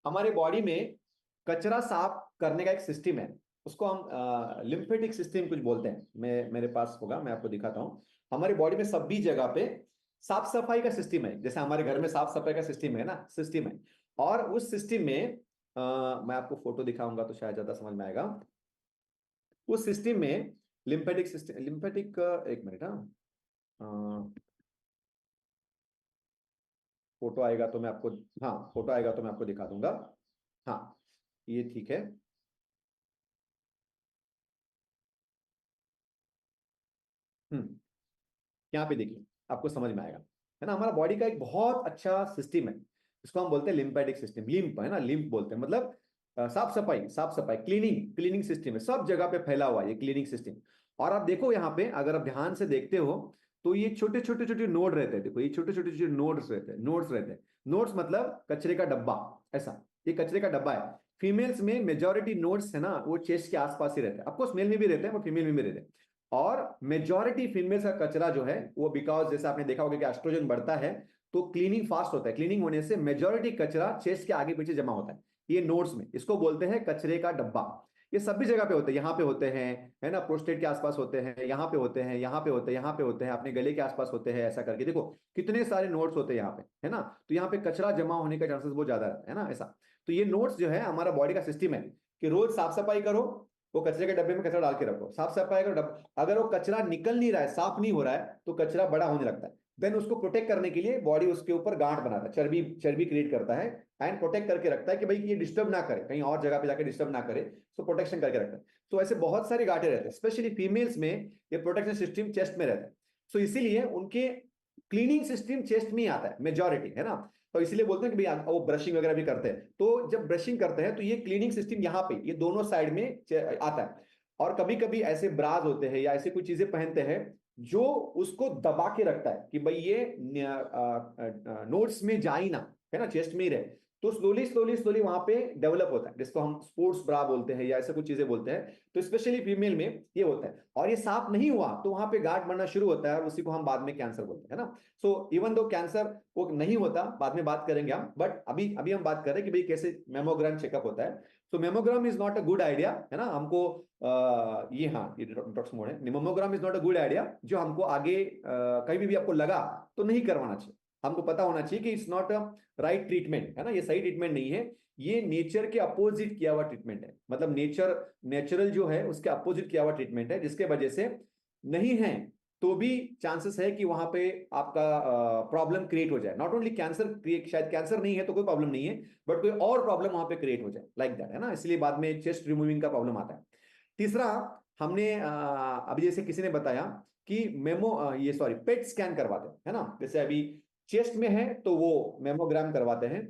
हमारे बॉडी में कचरा साफ करने का एक सिस्टम है, उसको हम लिम्फेटिक सिस्टम कुछ बोलते हैं। मेरे पास होगा, मैं आपको दिखाता हूं। हमारी बॉडी में सभी जगह पे साफ सफाई का सिस्टम है, जैसे हमारे घर में साफ सफाई का सिस्टम है ना, सिस्टम है। और उस सिस्टम में मैं आपको फोटो दिखाऊंगा तो शायद ज्यादा समझ में आएगा। उस सिस्टम में लिम्फेटिक सिस्टम, लिम्फेटिक, एक मिनट, फोटो आएगा तो मैं आपको, हाँ फोटो आएगा तो मैं आपको दिखा दूंगा। हाँ ये ठीक है। यहाँ पे देखिए आपको समझ में आएगा, है ना। हमारा बॉडी का एक बहुत अच्छा सिस्टम है, इसको हम बोलते हैं लिम्फेटिक सिस्टम, लिम्फ है ना, लिम्फ बोलते हैं, मतलब साफ सफाई, क्लीनिंग सिस्टम है, सब जगह पे फैला हुआ है ये क्लीनिंग सिस्टम। और आप देखो यहाँ पे, अगर आप ध्यान से देखते हो तो ये छोटे छोटे नोड रहते हैं। देखो ये छोटे छोटे नोड्स रहते हैं। नोड्स मतलब कचरे का डब्बा, ऐसा ये कचरे का डब्बा है। फीमेल्स में मेजॉरिटी नोड्स है ना वो चेस्ट के आसपास ही रहते हैं, आपको मेल में भी रहते हैं, वो फीमेल में भी रहते हैं। और मेजॉरिटी फीमेल्स का कचरा जो है वो, बिकॉज जैसे आपने देखा होगा कि एस्ट्रोजन बढ़ता है तो क्लीनिंग फास्ट होता है, क्लीनिंग होने से मेजॉरिटी कचरा चेस्ट के आगे पीछे जमा होता है ये नोड्स में, इसको बोलते हैं कचरे का डब्बा। ये सभी जगह पे होते हैं, यहाँ पे होते हैं, है ना, प्रोस्टेट के आसपास होते हैं, यहाँ पे होते हैं, यहाँ पे होते हैं, यहाँ पे होते हैं, अपने गले के आसपास होते हैं, ऐसा करके देखो कितने सारे नोड्स होते हैं यहाँ पे, है ना। तो यहाँ पे कचरा जमा होने का चांसेस बहुत ज्यादा रहता है ना, ऐसा। तो ये नोड्स जो है हमारा बॉडी का सिस्टम है कि रोज साफ सफाई करो, वो कचरे के डब्बे में कचरा डाल के रखो, साफ सफाई करो डब्बा। अगर वो कचरा निकल नहीं रहा है, साफ नहीं हो रहा है, तो कचरा बड़ा होने लगता है। देन उसको प्रोटेक्ट करने के लिए बॉडी उसके ऊपर गांठ बनाता है, चर्बी क्रिएट करता है एंड प्रोटेक्ट करके रखता है कि भाई ये डिस्टर्ब ना करे, कहीं और जगह पे जाके डिस्टर्ब ना करे, तो प्रोटेक्शन करके रखता है। तो ऐसे बहुत सारे गांठे रहते हैं, स्पेशली फीमेल्स में ये प्रोटेक्शन सिस्टम चेस्ट में रहता है। सो इसीलिए उनके क्लीनिंग सिस्टम चेस्ट में आता है मेजॉरिटी, है ना। तो इसलिए बोलते हैं कि भाई वो ब्रशिंग वगैरह भी करते हैं, तो जब ब्रशिंग करते हैं तो ये क्लीनिंग सिस्टम यहाँ पे ये दोनों साइड में आता है। और कभी कभी ऐसे ब्राज होते हैं या ऐसे कोई चीजें पहनते हैं जो उसको दबा के रखता है कि भाई ये नोट्स में जा ही ना, है ना, चेस्ट में ही रहे। तो स्लोली वहां पे डेवलप होता है, जिसको हम स्पोर्ट्स ब्रा बोलते हैं या ऐसे कुछ चीजें बोलते हैं। तो स्पेशली फीमेल में ये होता है, और ये साफ नहीं हुआ तो वहां पे गांठ बनना शुरू होता है, और उसी को हम बाद में कैंसर बोलते हैं, है ना। सो इवन दो कैंसर वो नहीं होता, बाद में बात करेंगे हम, बट अभी हम बात कर रहे हैं कि भाई कैसे मेमोग्राम चेकअप होता है। तो mammogram is not a good idea, है ना, हमको ये, हाँ ये डिटॉक्स मोड है। Mammogram is not a good idea, जो हमको आगे कहीं भी आपको लगा तो नहीं करवाना चाहिए। हमको पता होना चाहिए कि it's not a right treatment, है ना, ये सही ट्रीटमेंट नहीं है, ये नेचर के अपोजिट किया हुआ ट्रीटमेंट है, मतलब नेचुरल जो है उसके अपोजिट किया हुआ ट्रीटमेंट है, जिसके वजह से नहीं है तो भी चांसेस है कि वहां पे आपका प्रॉब्लम क्रिएट हो जाए। नॉट ओनली कैंसर क्रिएट, शायद कैंसर नहीं है तो कोई प्रॉब्लम नहीं है, बट कोई और प्रॉब्लम वहां पे क्रिएट हो जाए, लाइक दैट, है ना। इसलिए बाद में चेस्ट रिमूविंग का प्रॉब्लम आता है। तीसरा, हमने अभी जैसे किसी ने बताया कि ये सॉरी पेट स्कैन करवाते हैं, है ना। जैसे अभी चेस्ट में है तो वो मेमोग्राम करवाते हैं,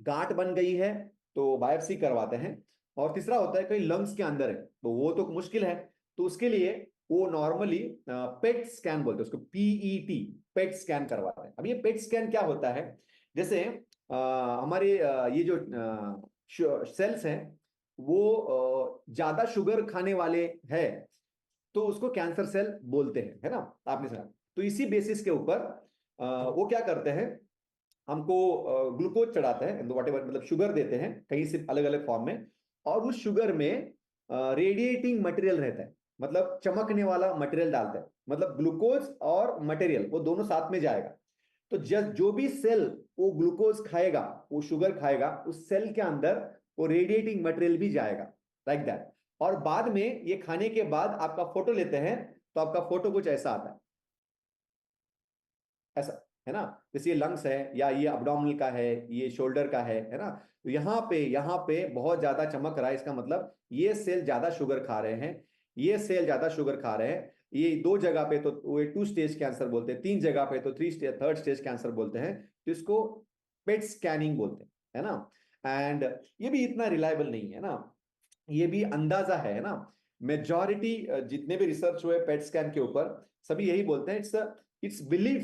गांठ बन गई है तो बायोप्सी करवाते हैं, और तीसरा होता है कहीं लंग्स के अंदर है तो वो तो मुश्किल है, तो उसके लिए वो नॉर्मली पेट स्कैन बोलते हैं उसको, पीईटी, पेट स्कैन करवाते हैं। अब ये पेट स्कैन क्या होता है, जैसे हमारे ये जो सेल्स हैं वो ज्यादा शुगर खाने वाले हैं तो उसको कैंसर सेल बोलते हैं, है ना, आपने सुना। तो इसी बेसिस के ऊपर वो क्या करते हैं, हमको ग्लूकोज चढ़ाते हैं, वॉट एवर, मतलब शुगर देते हैं कहीं से अलग अलग फॉर्म में, और उस शुगर में रेडिएटिंग मटेरियल रहता है, मतलब चमकने वाला मटेरियल डालते हैं, मतलब ग्लूकोज और मटेरियल वो दोनों साथ में जाएगा। तो जो भी सेल वो ग्लूकोज खाएगा, वो शुगर खाएगा, उस सेल के अंदर वो रेडिएटिंग मटेरियल भी जाएगा, लाइक दैट। और बाद में ये खाने के बाद आपका फोटो लेते हैं तो आपका फोटो कुछ ऐसा आता है, ऐसा, है ना। जैसे ये लंग्स है या ये अब्डोमिनल का है, ये शोल्डर का है ना। तो यहाँ पे बहुत ज्यादा चमक रहा है, इसका मतलब ये सेल ज्यादा शुगर खा रहे हैं, ये सेल ज्यादा शुगर खा रहे हैं। ये 2 जगह पे तो वो 2 स्टेज कैंसर बोलते हैं, 3 जगह पे तो 3rd स्टेज कैंसर बोलते हैं, तो इसको पेट स्कैनिंग बोलते हैं, है ना। एंड ये भी इतना रिलायबल नहीं है ना, ये भी अंदाजा है ना। मेजॉरिटी जितने भी रिसर्च हुए पेट स्कैन के ऊपर सभी यही बोलते हैं, इट्स बिलीव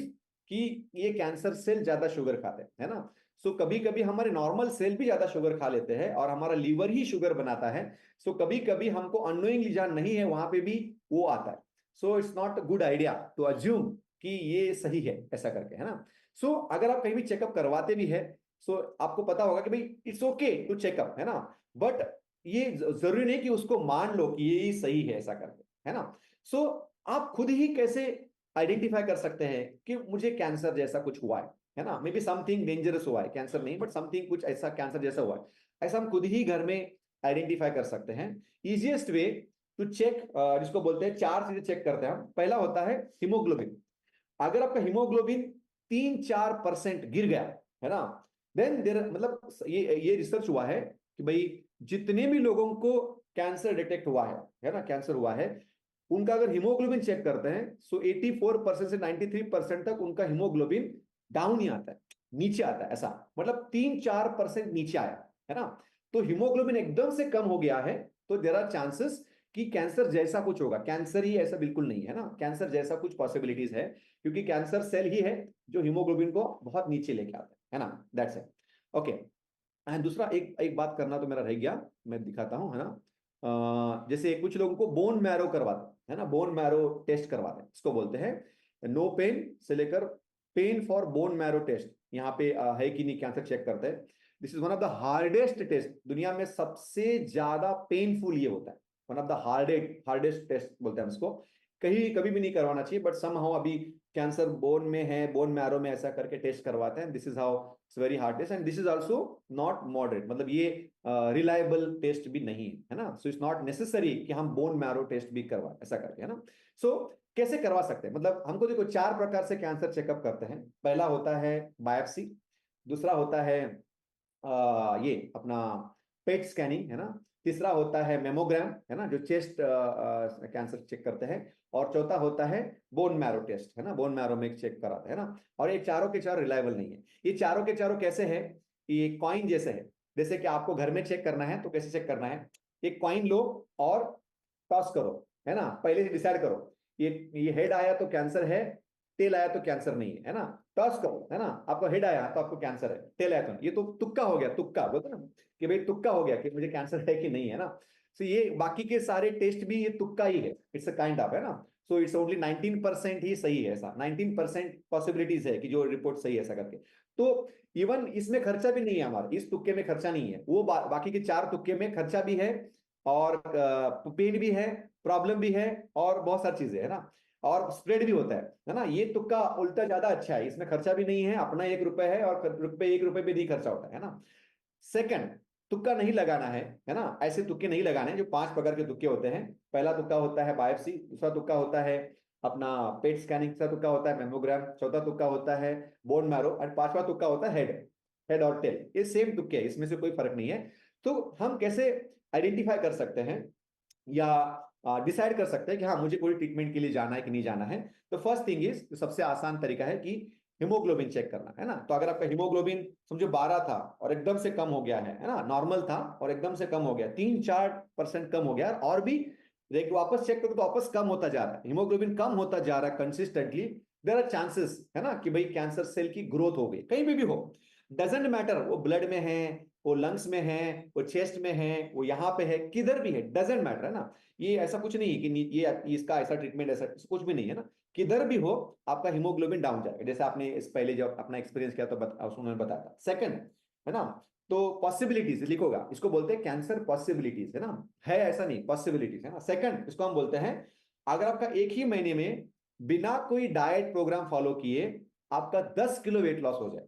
कि ये कैंसर सेल ज्यादा शुगर खाते हैं, है ना। सो कभी कभी हमारे नॉर्मल सेल भी ज्यादा शुगर खा लेते हैं और हमारा लीवर ही शुगर बनाता है। सो कभी कभी हमको अननोइंगली जान नहीं है वहां पे भी वो आता है। So it's not a good idea to assume कि ये सही है ऐसा करके, है ना। सो अगर आप कहीं भी चेकअप करवाते भी है, सो आपको पता होगा कि भाई इट्स ओके टू चेकअप, है ना, बट ये जरूरी नहीं कि उसको मान लो कि ये सही है ऐसा करके, है ना। सो आप खुद ही कैसे आइडेंटिफाई कर सकते हैं कि मुझे कैंसर जैसा कुछ हुआ है ना, मे बी समथिंग डेंजरस हुआ है, कैंसर नहीं बट समथिंग कुछ ऐसा कैंसर जैसा हुआ है, ऐसा हम खुद ही घर में आइडेंटिफाई कर सकते हैं। इजिएस्ट वे टू चेक, जिसको बोलते हैं 4 चीजें चेक करते हैं हम। पहला होता है हीमोग्लोबिन। अगर आपका हीमोग्लोबिन 3-4% गिर गया, है ना, देन देर, मतलब ये रिसर्च हुआ है कि भाई जितने भी लोगों को कैंसर डिटेक्ट हुआ है ना, कैंसर हुआ है, उनका अगर हीमोग्लोबिन चेक करते हैं सो 84% से 93% तक उनका हीमोग्लोबिन डाउन ही आता है, नीचे आता है, ऐसा मतलब 3-4% नीचे आया, है ना। तो हीमोग्लोबिन एकदम से कम हो गया है तो देयर आर चांसेस कि कैंसर जैसा कुछ होगा। कैंसर ही ऐसा बिल्कुल नहीं है ना, कैंसर जैसा कुछ पॉसिबिलिटीज है, क्योंकि कैंसर सेल ही है जो हीमोग्लोबिन को बहुत नीचे लेके आता है ना, दैट्स इट। ओके, एंड दूसरा एक बात करना तो मेरा रह गया, मैं दिखाता हूं, है ना। जैसे कुछ लोगों को बोन मैरो करवाते हैं ना, बोन मैरो टेस्ट करवाते हैं, इसको बोलते हैं नो पेन से लेकर pain for bone marrow test. यहाँ पे है कि नहीं कैंसर चेक करते हैं। This is one of the hardest test, दुनिया में सबसे ज्यादा पेनफुल ये होता है, one of the hardest test बोलते हैं इसको। कहीं कभी भी नहीं करवाना चाहिए, बट समहाउ अभी कैंसर बोन में है, बोन मैरो में, ऐसा करके टेस्ट करवाते हैं। This is how it's very hard test and this is also not moderate, मतलब ये रिलायबल टेस्ट भी नहीं है ना। सो इट्स नॉट नेसेसरी कि हम बोन मैरो टेस्ट भी करवाएं ऐसा करके, है ना। सो कैसे करवा सकते हैं, मतलब हमको देखो 4 प्रकार से कैंसर चेकअप करते हैं। पहला होता है बायोप्सी, दूसरा होता है ये अपना पेट स्कैनिंग, है ना, तीसरा होता है मेमोग्राम, है ना, जो चेस्ट कैंसर चेक करते हैं, और चौथा होता है बोन मैरो टेस्ट, है ना, बोन मैरो में चेक कराते हैं ना। और ये चारों के चारों रिलायबल नहीं है। ये चारों के चारों कैसे है, ये कॉइन जैसे है। जैसे कि आपको घर में चेक करना है तो कैसे चेक करना है, एक कॉइन लो और टॉस करो, है ना, पहले से डिसाइड करो ये हेड आया तो कैंसर है, टेल आया तो कैंसर नहीं है ना, टॉस करो, है ना। आपको हेड आया तो आपको कैंसर है, टेल आया तो नहीं। ये तो तुक्का हो गया, तुक्का बोलते ना कि भाई तुक्का हो गया कि मुझे कैंसर है कि नहीं, है ना। सो ये बाकी के सारे टेस्ट भी ये तुक्का ही है, इट्स अ काइंड ऑफ, है ना। सो इट्स ओनली 19% ही सही है, ऐसा 19% पॉसिबिलिटीज है कि जो रिपोर्ट सही है ऐसा करके। तो इवन इसमें खर्चा भी नहीं है हमारा, इस तुक्के में खर्चा नहीं है, वो बाकी के 4 तुक्के में खर्चा भी है, और पेन भी है, प्रॉब्लम भी है, और बहुत सारी चीजें, है ना, और स्प्रेड भी होता है ना। ये तुक्का उल्टा ज्यादा अच्छा है, इसमें खर्चा भी नहीं है, अपना 1 रुपए है, और 1 रुपए भी नहीं खर्चा होता है ना। सेकंड, तुक्का नहीं लगाना है ना, ऐसे तुक्के नहीं लगाने जो 5 प्रकार के तुक्के होते हैं। पहला तुक्का होता है बायोप्सी, दूसरा तुक्का होता है अपना पेट स्कैनिंग का तुक्का होता है मेमोग्राम, चौथा तुक्का होता है बोन मैरो, और पांचवा तुक्का होता है हेड और टेल। ये सेम तुक्के है, इसमें से कोई फर्क नहीं है। तो हम कैसे आइडेंटिफाई कर सकते हैं या डिसाइड कर सकते हैं कि हाँ मुझे कोई ट्रीटमेंट के लिए जाना है कि नहीं जाना है? तो फर्स्ट थिंग इज, सबसे आसान तरीका है कि हीमोग्लोबिन चेक करना, है ना। तो अगर आपका हीमोग्लोबिन समझो 12 था और एकदम से कम हो गया है ना, नॉर्मल था और एकदम से कम हो गया, 3-4% कम हो गया, और भी देख वापस चेक करो तो वापस कम होता जा रहा है, हीमोग्लोबिन कम होता जा रहा है कंसिस्टेंटली, देयर आर चांसेस, है ना, कि भाई कैंसर सेल की ग्रोथ हो गई, कहीं भी हो, डजेंट मैटर वो ब्लड में है, वो लंग्स में है, वो चेस्ट में है, वो यहाँ पे है, किधर भी है, डजेंट मैटर, है ना। ये ऐसा कुछ नहीं है कि ये इसका ऐसा ट्रीटमेंट, ऐसा कुछ भी नहीं है ना, किधर भी हो आपका हीमोग्लोबिन डाउन जाएगा, जैसे आपने इस पहले जब अपना एक्सपीरियंस किया तो उन्होंने बताया था। सेकंड, है ना, तो पॉसिबिलिटीज लिखोगा, इसको बोलते हैं कैंसर पॉसिबिलिटीज, है ना, है ऐसा नहीं, पॉसिबिलिटीज, है ना। सेकंड, इसको हम बोलते हैं अगर आपका एक ही महीने में बिना कोई डाइट प्रोग्राम फॉलो किए आपका 10 किलो वेट लॉस हो जाए,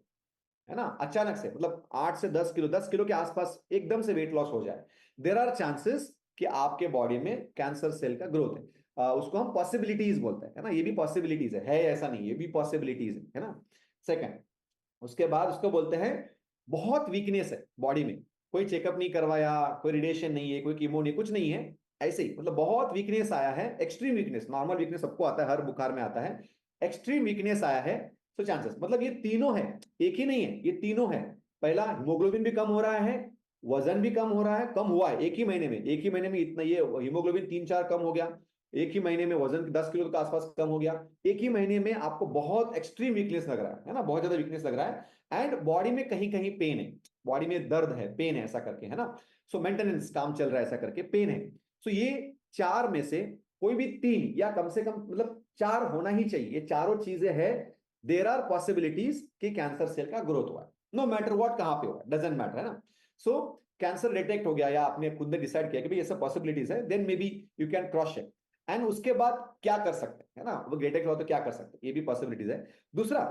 है ना, अचानक से, मतलब 8 से 10 किलो के आसपास एकदम से वेट लॉस हो जाए, देयर आर चांसेस कि आपके बॉडी में कैंसर सेल का ग्रोथ है। उसको हम पॉसिबिलिटीज बोलते हैं, है ना, ये भी पॉसिबिलिटीज है ऐसा नहीं, ये भी पॉसिबिलिटीज है ना। सेकंड, उसके बाद उसको बोलते हैं बहुत वीकनेस है बॉडी में, कोई चेकअप नहीं करवाया, कोई रेडिएशन नहीं है, कोई कीमो नहीं, कुछ नहीं है, ऐसे ही मतलब बहुत वीकनेस आया है, एक्सट्रीम वीकनेस, नॉर्मल वीकनेस सबको आता है, हर बुखार में आता है, एक्सट्रीम वीकनेस आया है, तो चांसेस, मतलब ये तीनों है, एक ही नहीं है, ये तीनों है। पहला, हीमोग्लोबिन भी कम हो रहा है, वजन भी कम हो रहा है, कम हुआ है एक ही महीने में इतना, ये हीमोग्लोबिन 3-4 कम हो गया, एक ही महीने में वजन 10 किलो के आसपास कम हो गया, एक ही महीने में आपको बहुत एक्सट्रीम वीकनेस लग रहा है ना, बहुत ज्यादा वीकनेस लग रहा है, एंड बॉडी में कहीं कहीं पेन है, बॉडी में दर्द है, पेन है, ऐसा करके, है ना, सो मेंटेनेंस काम चल रहा है ऐसा करके, पेन है। सो ये 4 में से कोई भी 3 या कम से कम मतलब 4 होना ही चाहिए, ये चारों चीजें हैं, देयर आर पॉसिबिलिटीज कि कैंसर सेल का ग्रोथ हुआ है, नो मैटर व्हाट, कहां पे हुआ है, डजंट मैटर, है ना। सो कैंसर डिटेक्ट हो गया या आपने खुद ने डिसाइड किया कि भाई ऐसा पॉसिबिलिटीज है, then maybe you can cross check, and उसके बाद क्या कर सकते हैं, है ना, वो डिटेक्ट हुआ तो क्या कर सकते हैं, ये भी पॉसिबिलिटीज है। दूसरा,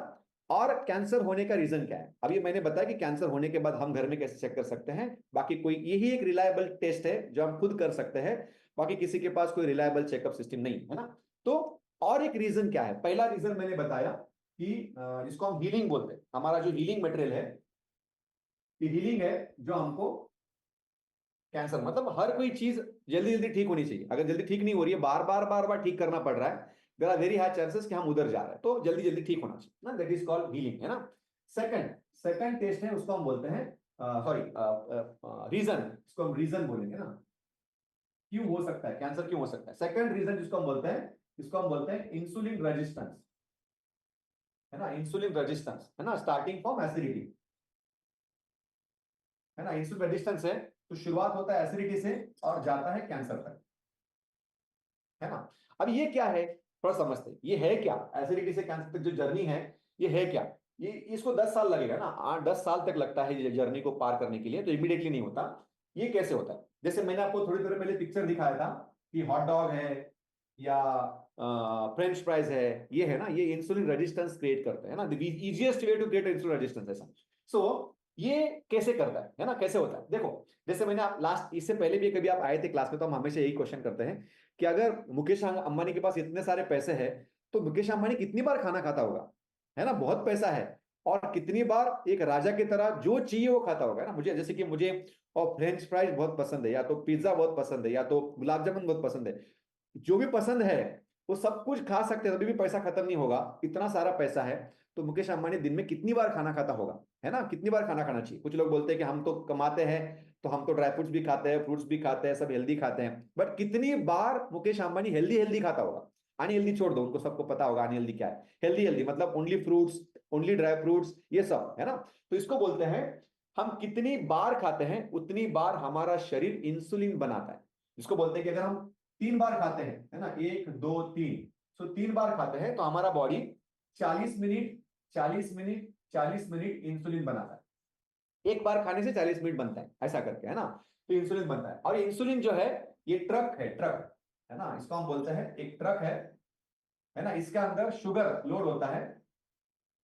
और कैंसर होने का रीजन क्या है, अभी मैंने बताया कि कैंसर होने के बाद हम घर में कैसे चेक कर सकते हैं, बाकी कोई यही एक रिलायबल टेस्ट है जो हम खुद कर सकते हैं, बाकी किसी के पास कोई रिलायबल चेकअप सिस्टम नहीं है ना। तो और एक रीजन क्या है, पहला रीजन मैंने बताया कि जिसको हम हीलिंग बोलते हैं, हमारा जो हीलिंग मटेरियल है, ये हीलिंग है जो हमको कैंसर, मतलब हर कोई चीज जल्दी जल्दी ठीक होनी चाहिए, अगर जल्दी ठीक नहीं हो रही है, बार बार ठीक करना पड़ रहा है, there are very high chances कि हम उधर जा रहे हैं, तो जल्दी जल्दी ठीक होना चाहिए ना, दैट इज कॉल्ड हीलिंग, है ना। सेकंड टेस्ट है, उसको हम बोलते हैं रीजन, इसको हम रीजन बोलेंगे ना, क्यों हो सकता है कैंसर, क्यों हो सकता है। सेकंड रीजन जिसको हम बोलते हैं, इसको हम बोलते हैं इंसुलिन रेजिस्टेंस, है ना, इंसुलिन रेजिस्टेंस, है ना, स्टार्टिंग फ्रॉम एसिडिटी, है ना, इंसुलिन रेजिस्टेंस है तो शुरुआत होता है एसिडिटी से और जाता है कैंसर तक, है ना। अब ये क्या है थोड़ा समझते हैं, ये है क्या, एसिडिटी से कैंसर तक जो जर्नी है ये है क्या, ये इसको 10 साल लगेगा ना, 8-10 साल तक लगता है ये जर्नी को पार करने के लिए, तो इमीडिएटली नहीं होता। ये कैसे होता है, जैसे मैंने आपको थोड़ी देर पहले पिक्चर दिखाया था कि हॉट डॉग है या फ्रेंच फ्राइज है, ये है ना, ये इंसुलिन रेजिस्टेंस क्रिएट करते हैं ना, the easiest way to create insulin resistance ऐसा। सो ये कैसे करता है ना, कैसे होता है, देखो, जैसे मैंने आप लास्ट, इससे पहले भी कभी आप आए थे क्लास में, तो हम हमेशा यही क्वेश्चन करते हैं कि अगर मुकेश अंबानी के पास इतने सारे पैसे हैं तो मुकेश अंबानी कितनी बार खाना खाता होगा, है ना, बहुत पैसा है, और कितनी बार एक राजा की तरह जो चाहिए वो खाता होगा ना। मुझे जैसे कि मुझे और फ्रेंच फ्राइज बहुत पसंद है, या तो पिज्जा बहुत पसंद है, या तो गुलाब जामुन बहुत पसंद है, जो भी पसंद है वो सब कुछ खा सकते हैं, तभी भी पैसा खत्म नहीं होगा, इतना सारा पैसा है। तो मुकेश अंबानी दिन में कितनी बार खाना खाता होगा, है ना, कितनी बार खाना खाना चाहिए। कुछ लोग बोलते हैं कि हम तो कमाते हैं तो हम तो ड्राई फ्रूट्स भी खाते हैं, फ्रूट्स भी खाते हैं, सब हेल्दी खाते हैं, बट कितनी बार मुकेश अंबानी हेल्दी हेल्दी खाता होगा, अनहेल्दी छोड़ दो, उनको सबको पता होगा अनहेल्दी क्या है, हेल्दी हेल्दी मतलब only fruits, only dry fruits, ये सब, है ना। तो इसको बोलते हैं हम कितनी बार खाते हैं उतनी बार हमारा शरीर इंसुलिन बनाता है, इसको बोलते हैं कि अगर हम 3 बार खाते हैं, है ना, 1 2 3, तो 3 बार खाते हैं तो हमारा body 40 minute 40 minute 40 minute insulin बनाता है, एक बार खाने से 40 मिनट बनता है ऐसा करके, है ना, तो इंसुलिन बनता है। और इंसुलिन जो है ये ट्रक है, ट्रक, है ना, इसको हम बोलते हैं एक ट्रक है ना, इसके अंदर शुगर लोड होता है,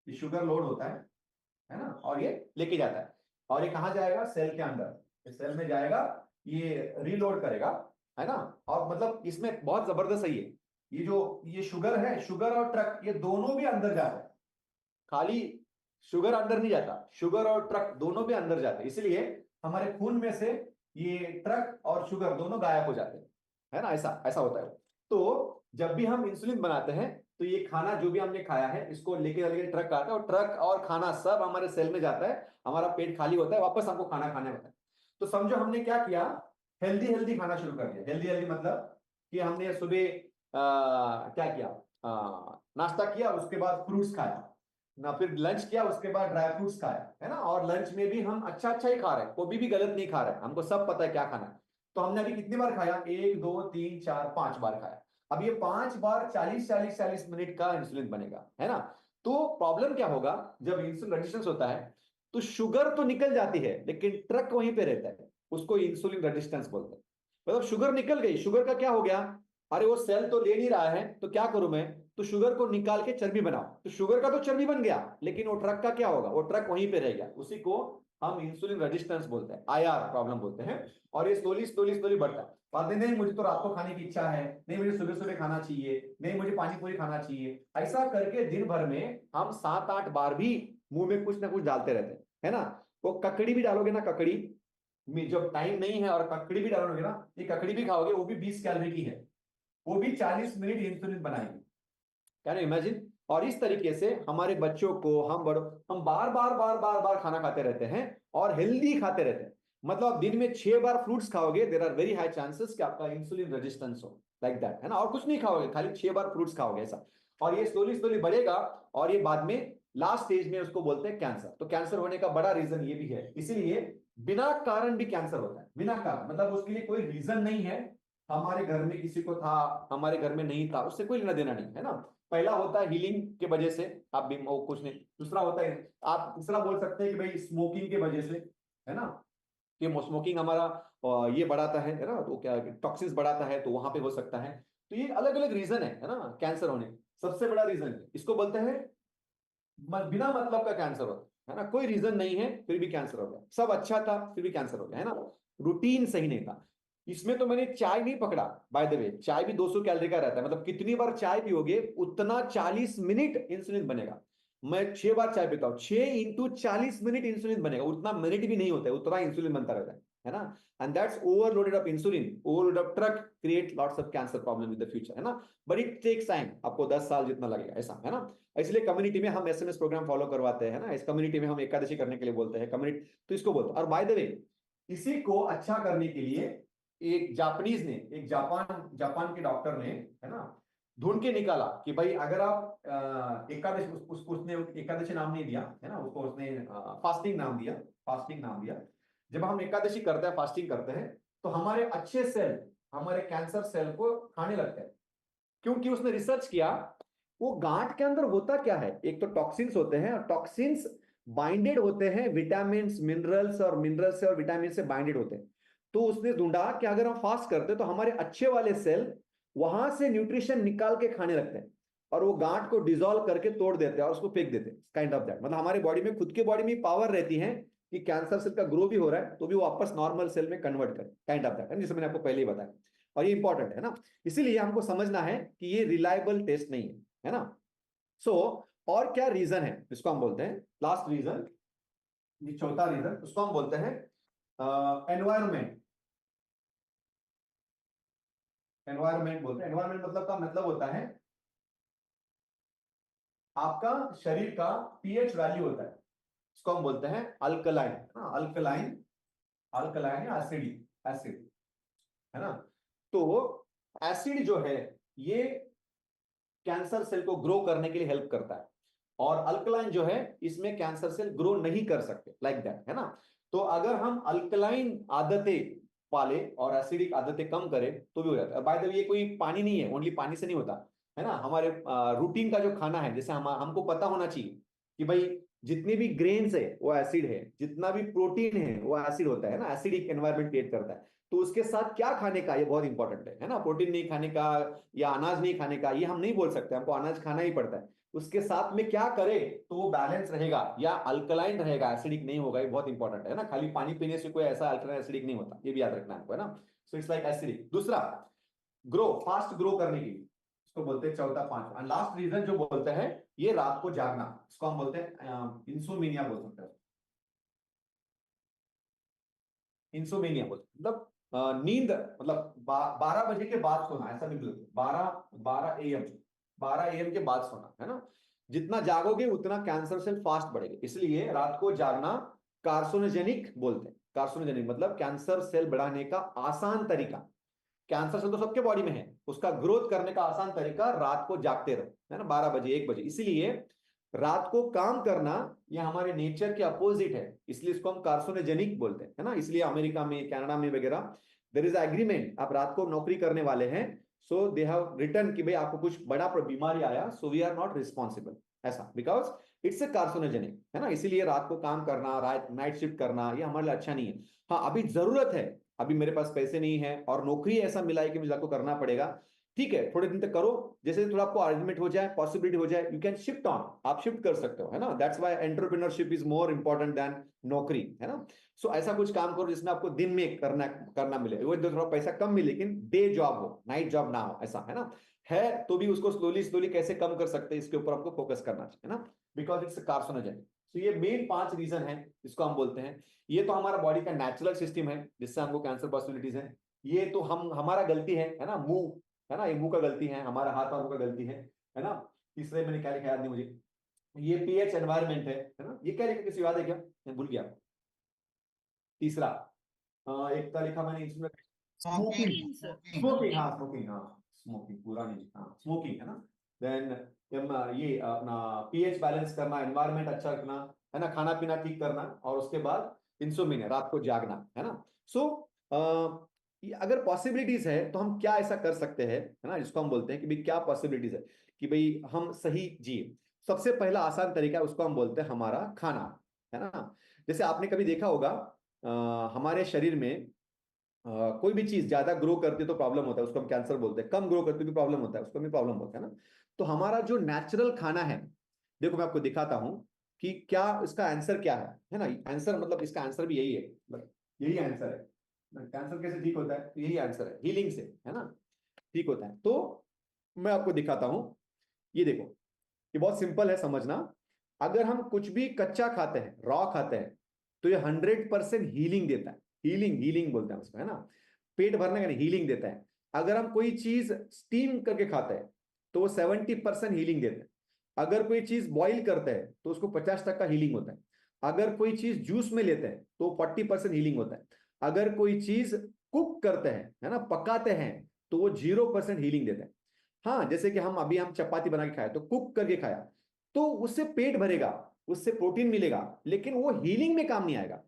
ये शुगर लोड होता है ना, और ये लेके जाता है, और ये कहां जाएगा, सेल के अंदर, इस सेल में जाएगा, ये रीलोड करेगा, है ना। और मतलब इसमें बहुत जबरदस्त है ये, ये शुगर है, शुगर और ट्रक ये दोनों भी अंदर जा रहे हैं, खाली शुगर अंदर नहीं जाता, शुगर और ट्रक दोनों भी अंदर जाते हैं, इसलिए हमारे खून में से ये ट्रक और शुगर दोनों गायब हो जाते हैं, है ना, ऐसा ऐसा होता है। तो जब भी हम इंसुलिन बनाते हैं तो ये खाना जो भी हमने खाया है इसको लेके चले ट्रक आता है, और ट्रक और खाना सब हमारे सेल में जाता है, हमारा पेट खाली होता है, वापस हमको खाना खाने होता है। तो समझो हमने क्या किया, हेल्दी हेल्दी खाना शुरू कर दिया। हेल्दी हेल्दी मतलब कि हमने सुबह क्या किया, नाश्ता किया, उसके बाद फ्रूट्स खाया ना, फिर लंच किया, उसके बाद ड्राई फ्रूट्स खाया, है ना, और लंच में भी हम अच्छा अच्छा ही खा रहे हैं, कोई भी गलत नहीं खा रहे हैं, हमको सब पता है क्या खाना है। तो हमने अभी कितनी बार खाया, 1 2 3 4 5 बार खाया। अब ये 5 बार 40 मिनट का इंसुलिन बनेगा, है ना। तो प्रॉब्लम क्या होगा, जब इंसुलिन रेजिस्टेंस होता है तो शुगर तो निकल जाती है लेकिन ट्रक वहीं पे रहता है, उसको इंसुलिन रेजिस्टेंस बोलते हैं। मतलब शुगर निकल गई, शुगर का क्या हो गया, अरे वो सेल तो ले नहीं रहा है तो क्या करूं मैं, तो शुगर को निकाल के चर्बी बनाओ, तो शुगर का तो चर्बी बन गया, लेकिन वो ट्रक का क्या होगा, वो ट्रक वहीं पे रह गया, उसी को हम इंसुलिन रेजिस्टेंस बोलते हैं, आईआर प्रॉब्लम बोलते हैं। और ये स्लोली स्लोली स्लोली बढ़ता है, बाद में नहीं मुझे तो रात को खाने की इच्छा है, नहीं मुझे सुबह सुबह खाना चाहिए, नहीं मुझे पानी पूरी खाना चाहिए, ऐसा करके दिन भर में हम 7 8 बार भी मुंह में कुछ ना कुछ डालते रहते हैं, है ना। वो ककड़ी भी डालोगे ना, ककड़ी में जब टाइम नहीं है और ककड़ी भी डालोगे ना, ये ककड़ी भी खाओगे, वो भी 20 कैलोरी की है, वो भी 40 मिनट इंसुलिन बनाएगी, कैन यू इमेजिन। और इस तरीके से हमारे बच्चों को, हम बड़ों, हम बार बार बार बार बार खाना खाते रहते हैं और हेल्दी खाते रहते हैं। मतलब दिन में 6 बार फ्रूट्स खाओगे, there are very high chances कि आपका इंसुलिन रेजिस्टेंस हो, लाइक दैट, है ना। और कुछ नहीं खाओगे, खाली 6 बार फ्रूट्स खाओगे ऐसा, और ये स्लोली स्लोली बढ़ेगा, और ये बाद में लास्ट स्टेज में उसको बोलते हैं कैंसर। तो कैंसर होने का बड़ा रीजन ये भी है, इसीलिए बिना कारण भी कैंसर होता है, बिना कारण मतलब उसके लिए कोई रीजन नहीं है, हमारे घर में किसी को था, हमारे घर में नहीं था, उससे कोई लेना देना नहीं है ना। पहला होता है हीलिंग के वजह से, आप भी वो कुछ नहीं, दूसरा होता है, आप तीसरा बोल सकते हैं कि भाई स्मोकिंग के वजह से, है ना, कि स्मोकिंग हमारा ये बढ़ाता है ना, तो क्या टॉक्सिन्स बढ़ाता है, तो वहां पे हो सकता है। तो ये अलग अलग रीजन है ना कैंसर होने। सबसे बड़ा रीजन इसको बोलते हैं बिना मतलब का कैंसर होता है ना, कोई रीजन नहीं है फिर भी कैंसर हो गया, सब अच्छा था फिर भी कैंसर हो गया, है ना, रूटीन सही नहीं था। इसमें तो मैंने चाय नहीं पकड़ा, बाय द वे चाय भी 200 कैलोरी का रहता है, मतलब कितनी बार चाय पियोगे उतना 40 मिनट इंसुलिन बनेगा। मैं 6 बार चाय पीता हूँ, 6 इंटू 40 मिनट इंसुलिन बनेगा, उतना मिनट भी नहीं होता है, उतना इंसुलिन बनता रहता है ना। And that's overloaded of insulin, overload of truck create lots of cancer problem in the future, है ना। बट इट टेक्स टाइम, आपको 10 साल जितना लगेगा, ऐसा है ना। इसलिए कम्युनिटी में हम एसएमएस प्रोग्राम फॉलो करवाते हैं ना, इस कम्युनिटी में हम एकादशी करने के लिए बोलते हैं कम्युनिटी, तो इसको बोलते हैं। और बाय द वे इसी को अच्छा करने के लिए एक जापानीज ने, एक जापान के डॉक्टर ने, है ना, ढूंढ के निकाला कि भाई अगर आप एकादशी, उसने एकादशी नाम नहीं दिया, है ना, उसको उसने फास्टिंग नाम दिया, फास्टिंग नाम दिया। जब हम एकादशी करते हैं, फास्टिंग करते हैं, तो हमारे अच्छे सेल, हमारे कैंसर सेल को खाने लगते हैं, क्योंकि उसने रिसर्च किया वो गांठ के अंदर होता क्या है, एक तो टॉक्सिन्स होते हैं, और टॉक्सिन्स बाइंडेड होते हैं विटामिन मिनरल्स, और मिनरल्स से और विटामिन से बाइंडेड होते हैं। तो उसने ढूंढा कि अगर हम फास्ट करते तो हमारे अच्छे वाले सेल वहां से न्यूट्रिशन निकाल के खाने लगते हैं, और वो गांठ को डिसॉल्व करके तोड़ देते हैं और उसको फेंक देते हैं, काइंड ऑफ दैट। मतलब हमारे बॉडी में, खुद के बॉडी में पावर रहती है कि कैंसर सेल का ग्रो भी हो रहा है तो भी वो वापस नॉर्मल सेल में कन्वर्ट करे, काइंड ऑफ दैट, जिसे मैंने आपको पहले ही बताया। और ये इंपॉर्टेंट है ना, इसीलिए हमको समझना है कि ये रिलायबल टेस्ट नहीं है ना। सो और क्या रीजन है, इसको हम बोलते हैं लास्ट रीजन, ये चौथा रीजन, उसको हम बोलते हैं एनवायरमेंट। एनवायरमेंट बोलते हैं, एनवायरमेंट मतलब का मतलब होता है आपका शरीर का पीएच वैल्यू होता है, इसको हम बोलते हैं अल्कलाइन, अल्कलाइन, अल्कलाइन या एसिडिक, एसिड, है ना। तो एसिड जो है ये कैंसर सेल को ग्रो करने के लिए हेल्प करता है, और अल्कलाइन जो है इसमें कैंसर सेल ग्रो नहीं कर सकते, लाइक दैट, है ना। तो अगर हम अल्कलाइन आदतें पाले और एसिडिक आदतें कम करें तो भी हो जाता है। बाय द वे ये कोई पानी नहीं है, ओनली पानी से नहीं होता, है ना। हमारे रूटीन का जो खाना है, जैसे हमको पता होना चाहिए कि भाई जितने भी ग्रेन्स है वो एसिड है, जितना भी प्रोटीन है वो एसिड होता है ना, एसिडिक एनवायरमेंट क्रिएट करता है। तो उसके साथ क्या खाने का, ये बहुत इंपॉर्टेंट है ना। प्रोटीन नहीं खाने का या अनाज नहीं खाने का, ये हम नहीं बोल सकते, हमको अनाज खाना ही पड़ता है। उसके साथ में क्या करे तो वो बैलेंस रहेगा या अल्कलाइन रहेगा, एसिडिक नहीं होगा, ये बहुत इंपॉर्टेंट है ना। खाली पानी पीने से कोई ऐसा अल्कलाइन एसिडिक नहीं होता, ये भी याद रखना है आपको, है ना। So it's like acidic. दूसरा, ग्रो, फास्ट ग्रो करने की, इसको बोलते हैं चौथा पांचवा। लास्ट रीजन जो बोलते हैं ये रात को जागना, इसको हम बोलते हैं इंसोमेनिया बोल सकते हैं। इंसोमेनिया बोलते मतलब नींद, मतलब 12 बजे के बाद सोना, ऐसा नहीं बोलते, 12 AM के बाद सोना, है ना। जितना जागोगे उतना कैंसर सेल फास्ट बढ़ेगा, इसलिए रात को जागना कार्सिनोजेनिक बोलते हैं। कार्सिनोजेनिक मतलब कैंसर सेल बढ़ाने का आसान तरीका। कैंसर सेल तो सबके बॉडी में है, उसका ग्रोथ करने का आसान तरीका रात को जागते रहो, है ना, 12 बजे 1 बजे। इसलिए रात को काम करना ये हमारे नेचर के अपोजिट है, इसलिए इसको हम कार्सिनोजेनिक बोलते हैं, है ना। इसलिए अमेरिका में, कनाडा में वगैरह देयर इज एग्रीमेंट, आप रात को नौकरी करने वाले हैं, सो दे हैव रिटन कि भाई आपको कुछ बड़ा बीमारी आया, so we are not responsible, ऐसा, बिकॉज इट्स ए कार्सिनोजेनिक, है ना। इसीलिए रात को काम करना, रात नाइट शिफ्ट करना ये हमारे लिए अच्छा नहीं है। हाँ, अभी जरूरत है, अभी मेरे पास पैसे नहीं है और नौकरी ऐसा मिला है कि मुझे आपको करना पड़ेगा, ठीक है, थोड़े दिन तक करो, जैसे थोड़ा आपको अरेंजमेंट हो जाए, पॉसिबिलिटी हो जाए, यू कैन शिफ्ट ऑन, आप शिफ्ट कर सकते हो, है ना। That's why entrepreneurship is more important than नौकरी, है ना। सो ऐसा कुछ काम करो जिसमें आपको दिन में करना मिले, वो थोड़ा पैसा कम मिले लेकिन डे जॉब हो, नाइट जॉब ना हो, ऐसा, है ना। है तो भी उसको स्लोली कैसे कम कर सकते हैं, इसके ऊपर आपको फोकस करना चाहिए, है ना, बिकॉज इट्स कार्सिनोजेनिक। तो ये मेन 5 रीजन है, इसको हम बोलते हैं। ये तो हमारा बॉडी का नेचुरल सिस्टम है जिससे हमको कैंसर पॉसिबिलिटीज है। ये तो हमारा गलती है ना, मुंह, है ना, ये मुंह का गलती है, हमारा हाथ और मुंह का गलती है ना। तीसरे मैंने क्या लिखा याद नहीं मुझे, ये पीएच एनवायरमेंट है ना। ये क्या लिखा, किसी याद है क्या, मैं भूल गया। तीसरा एक का लिखा मैंने इसमें, स्मोकिंग, स्मोकिंग, हाँ स्मोकिंग, हाँ स्मोकिंग, पूरा नहीं, हाँ स्मोकिंग, है ना। देन ये अपना पीएच बैलेंस करना, एनवायरमेंट अच्छा रखना, है ना, खाना पीना ठीक करना, और उसके बाद इंसोम्निया, रात को जागना, है ना। सो अगर पॉसिबिलिटीज है तो हम क्या ऐसा कर सकते हैं, है ना, जिसको हम बोलते हैं कि भाई क्या पॉसिबिलिटीज है कि भाई हम सही जिए। सबसे पहला आसान तरीका है, उसको हम बोलते हैं हमारा खाना, है ना। जैसे आपने कभी देखा होगा हमारे शरीर में कोई भी चीज ज्यादा ग्रो करती है तो प्रॉब्लम होता है, उसको हम कैंसर बोलते हैं, कम ग्रो करती भी प्रॉब्लम होता है, उसको भी प्रॉब्लम होता है ना। तो हमारा जो नेचुरल खाना है, देखो मैं आपको दिखाता हूं कि क्या इसका आंसर क्या है ना। आंसर मतलब इसका आंसर भी यही है, यही आंसर है। कैंसर कैसे ठीक होता है, तो यही आंसर है, हीलिंग से, है ना, ठीक होता है। तो मैं आपको दिखाता हूं, ये देखो, ये बहुत सिंपल है समझना। अगर हम कुछ भी कच्चा खाते हैं, रॉ खाते हैं, तो ये 100% हीलिंग देता है। हीलिंग, हीलिंग बोलते हैं उसको, है ना, पेट भरने का नहीं, हीलिंग देता है। अगर हम कोई चीज स्टीम करके खाते हैं तो वो 70% हीलिंग देता है। अगर कोई चीज बॉईल करते हैं तो उसको 50% हीलिंग होता है। अगर कोई चीज जूस में लेते हैं तो 40% हीलिंग होता है। अगर कोई चीज कुक करते हैं, है ना, पकाते हैं, तो वो 0% हीलिंग देता है। हाँ, जैसे कि हम चपाती बना के खाए तो कुक करके खाया तो उससे पेट भरेगा, उससे प्रोटीन मिलेगा, लेकिन वो हीलिंग में काम नहीं आएगा।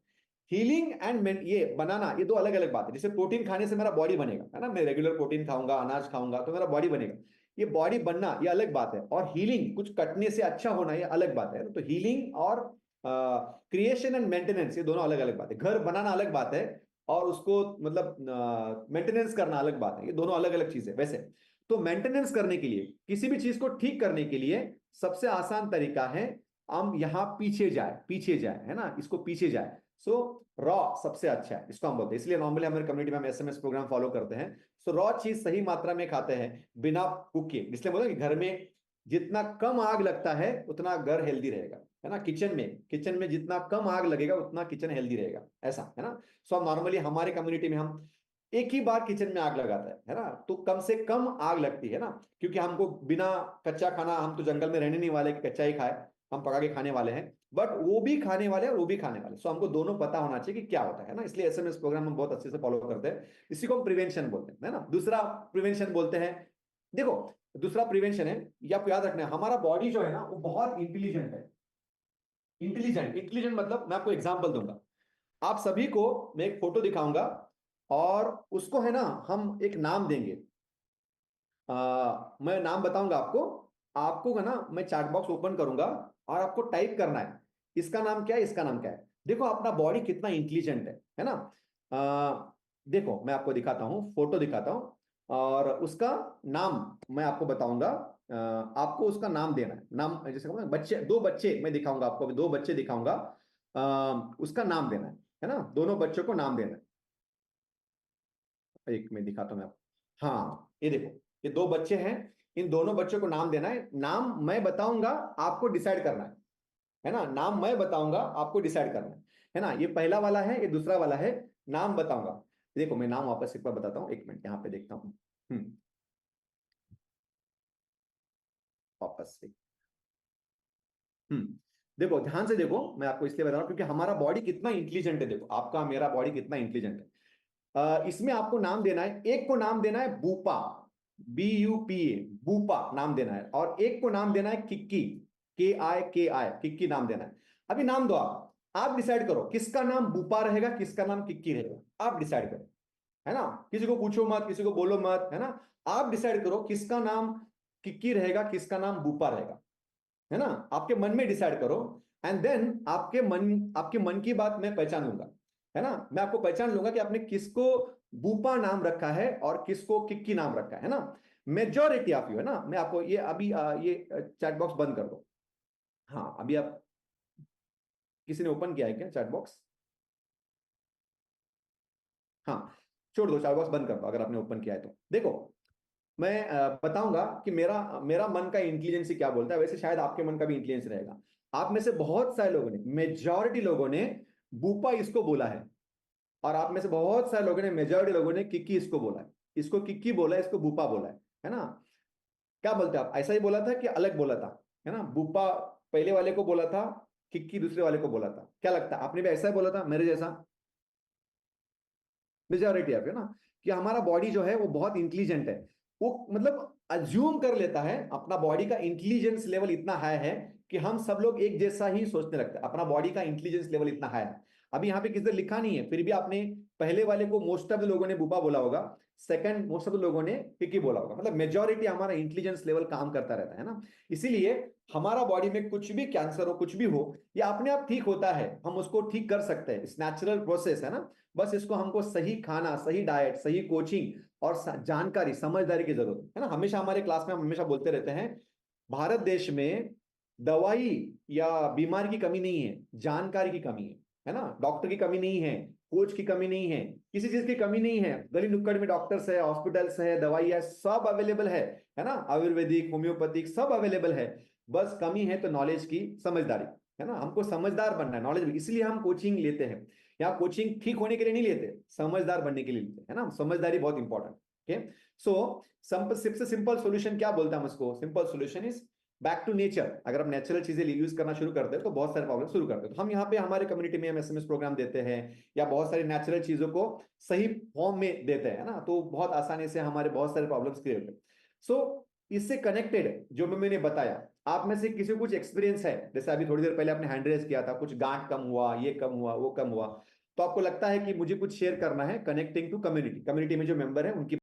हीलिंग एंड ये बनाना, ये दो अलग अलग बात है। जैसे प्रोटीन खाने से मेरा बॉडी बनेगा, है ना, मैं रेगुलर प्रोटीन खाऊंगा, अनाज खाऊंगा तो मेरा बॉडी बनेगा, ये बॉडी बनना ये अलग बात है। और हीलिंग, कुछ कटने से अच्छा होना, ये अलग बात है। तो हीलिंग और क्रिएशन एंड मेंटेनेंस, ये दोनों अलग अलग बात है। घर बनाना अलग बात है और उसको मतलब मेंटेनेंस करना अलग बात है, ये दोनों अलग अलग चीज है। वैसे तो मेंटेनेंस करने के लिए, किसी भी चीज को ठीक करने के लिए सबसे आसान तरीका है हम यहाँ पीछे जाए, है ना, इसको पीछे जाए। सो रॉ सबसे अच्छा है, इसको हम बोलते हैं। इसलिए नॉर्मली हमारे कम्युनिटी में हम एसएमएस प्रोग्राम फॉलो करते हैं। सो रॉ चीज सही मात्रा में खाते हैं बिना कुक किए, इसलिए बोलते हैं कि घर में जितना कम आग लगता है उतना घर हेल्दी रहेगा, है ना। किचन में जितना कम आग लगेगा उतना किचन हेल्दी रहेगा, ऐसा, है ना। सो हम नॉर्मली हमारे कम्युनिटी में हम एक ही बार किचन में आग लगाता है ना, तो कम से कम आग लगती है ना, क्योंकि हमको बिना कच्चा खाना, हम तो जंगल में रहने नहीं वाले कि कच्चा ही खाए, हम पका के खाने वाले हैं। बट वो भी खाने वाले और वो भी खाने वाले, सो हमको दोनों पता होना चाहिए कि क्या होता है ना। इसलिए एसएमएस प्रोग्राम हम बहुत अच्छे से फॉलो करते हैं। इसी को हम प्रिवेंशन बोलते हैं, है ना। दूसरा प्रिवेंशन बोलते हैं, देखो दूसरा प्रिवेंशन है, ये आपको याद रखना है, हमारा बॉडी जो है ना वो बहुत इंटेलिजेंट है। इंटेलिजेंट मतलब मैं आपको एग्जांपल दूंगा। आप सभी को मैं एक फोटो दिखाऊंगा और उसको है ना हम एक नाम देंगे। मैं नाम बताऊंगा आपको, आपको है ना, मैं चैट बॉक्स ओपन करूंगा और आपको टाइप करना है इसका नाम क्या है, इसका नाम क्या है। देखो अपना बॉडी कितना इंटेलिजेंट है ना। देखो मैं आपको दिखाता हूं, फोटो दिखाता हूं और उसका नाम मैं आपको बताऊंगा। आपको उसका नाम देना है, नाम जैसे बच्चे, 2 बच्चे मैं दिखाऊंगा आपको, 2 बच्चे दिखाऊंगा, उसका नाम देना है ना, दोनों बच्चों को नाम देना है। एक मैं दिखाता हूं मैं आपको, हाँ ये देखो, ये 2 बच्चे हैं, इन दोनों बच्चों को नाम देना है। नाम मैं बताऊंगा, आपको डिसाइड करना है ना। नाम मैं बताऊंगा, आपको डिसाइड करना है ना। ये पहला वाला है, ये दूसरा वाला है। नाम बताऊंगा। देखो मैं नाम वापस एक बार बताता हूँ, 1 मिनट यहाँ पे देखता हूँ। वापस से। देखो ध्यान से देखो, मैं आपको इसलिए बता रहा हूं क्योंकि हमारा बॉडी कितना इंटेलिजेंट है। देखो आपका मेरा बॉडी कितना इंटेलिजेंट है। इसमें आपको नाम देना है, एक को नाम देना है बूपा, BUPA, बूपा नाम देना है, और एक को नाम देना है किक्की, KIKI, किक्की नाम देना है। अभी नाम दो आप डिसाइड करो किसका नाम बूपा रहेगा, किसका नाम किक्की रहेगा, आप डिसाइड करो, है ना। किसी को पूछो मत, किसी को बोलो मत, है ना। आप डिसाइड करो किसका नाम किक्की रहेगा, किसका नाम बूपा रहेगा, है ना। आपके मन में डिसाइड करो, एंड देन आपके मन की बात मैं पहचान लूंगा, है ना। मैं आपको पहचान लूंगा कि आपने किसको बूपा नाम रखा है और किसको किक्की नाम रखा है ना। मेजॉरिटी ऑफ यू, है ना। मैं आपको ये अभी ये चैट बॉक्स बंद कर दो। हाँ अभी आप, किसी ने ओपन किया है क्या चैट बॉक्स? हाँ छोड़ दो, चैट बॉक्स बंद कर दो अगर आपने ओपन किया है तो। देखो मैं बताऊंगा कि मेरा मेरा मन का इंटेलिजेंस क्या बोलता है, वैसे शायद आपके मन का भी इंटेलिजेंस रहेगा। आप में से बहुत सारे लोगों ने, मेजॉरिटी लोगों ने बूपा इसको बोला है, और आप में से बहुत सारे लोगों ने, मेजॉरिटी लोगों ने किक्की इसको बोला है। इसको किक्की बोला है, इसको बूपा बोला है ना। क्या बोलते हैं आप, ऐसा ही बोला था कि अलग बोला था, है ना। बूपा पहले वाले को बोला था, किक्की दूसरे वाले को बोला था। क्या लगता है आपने भी ऐसा ही बोला था मेरे जैसा? मेजॉरिटी आप, है ना, कि हमारा बॉडी जो है वो बहुत इंटेलिजेंट है। वो मतलब अज्यूम कर लेता है, अपना बॉडी का इंटेलिजेंस लेवल इतना हाई है कि हम सब लोग एक जैसा ही सोचने लगते हैं। अपना बॉडी का इंटेलिजेंस लेवल इतना हाई है। अभी यहाँ पे किसी ने लिखा नहीं है, फिर भी आपने पहले वाले को मोस्ट ऑफ द लोगों ने बूपा बोला होगा, सेकंड मोस्ट ऑफ द लोगों ने किक्की बोला होगा। मतलब मेजॉरिटी हमारा इंटेलिजेंस लेवल काम करता रहता है ना। इसीलिए हमारा बॉडी में कुछ भी कैंसर हो, कुछ भी हो, या अपने आप ठीक होता है, हम उसको ठीक कर सकते हैं। इस नेचुरल प्रोसेस है ना। बस इसको हमको सही खाना, सही डाइट, सही कोचिंग और जानकारी, समझदारी की जरूरत है ना। हमेशा हमारे क्लास में हम हमेशा बोलते रहते हैं, भारत देश में दवाई या बीमारी की कमी नहीं है, जानकारी की कमी है ना। डॉक्टर की कमी नहीं है, कोच की कमी नहीं है, किसी चीज की कमी नहीं है। गली नुक्कड़ में डॉक्टर्स है, हॉस्पिटल्स है, दवाई है, सब अवेलेबल है ना। आयुर्वेदिक, होम्योपैथिक सब अवेलेबल है। बस कमी है तो नॉलेज की, समझदारी, है ना। हमको समझदार बनना है, नॉलेज। इसलिए हम कोचिंग लेते हैं। या कोचिंग ठीक होने के लिए नहीं लेते, समझदार बनने के लिए लेते हैं ना। समझदारी बहुत इंपॉर्टेंट। ओके, सो सबसे सिंपल सोल्यूशन क्या बोलता है उसको? Simple solution is back to nature. अगर आप नेचुरल चीजें यूज करना शुरू करते हैं तो बहुत सारे प्रॉब्लम शुरू करते हैं। तो हम यहाँ पे हमारे कम्युनिटी में हम SMS प्रोग्राम देते हैं, या बहुत सारी नेचुरल चीजों को सही फॉर्म में देते हैं ना, तो बहुत आसानी से हमारे बहुत सारे प्रॉब्लम्स क्लियर होते हैं। सो इससे कनेक्टेड जो मैंने बताया, आप में से किसी को कुछ एक्सपीरियंस है, जैसे अभी थोड़ी देर पहले आपने हैंड रेज किया था, कुछ गांठ कम हुआ, ये कम हुआ, वो कम हुआ, तो आपको लगता है कि मुझे कुछ शेयर करना है कनेक्टिंग टू कम्युनिटी, कम्युनिटी में जो मेंबर है उनकी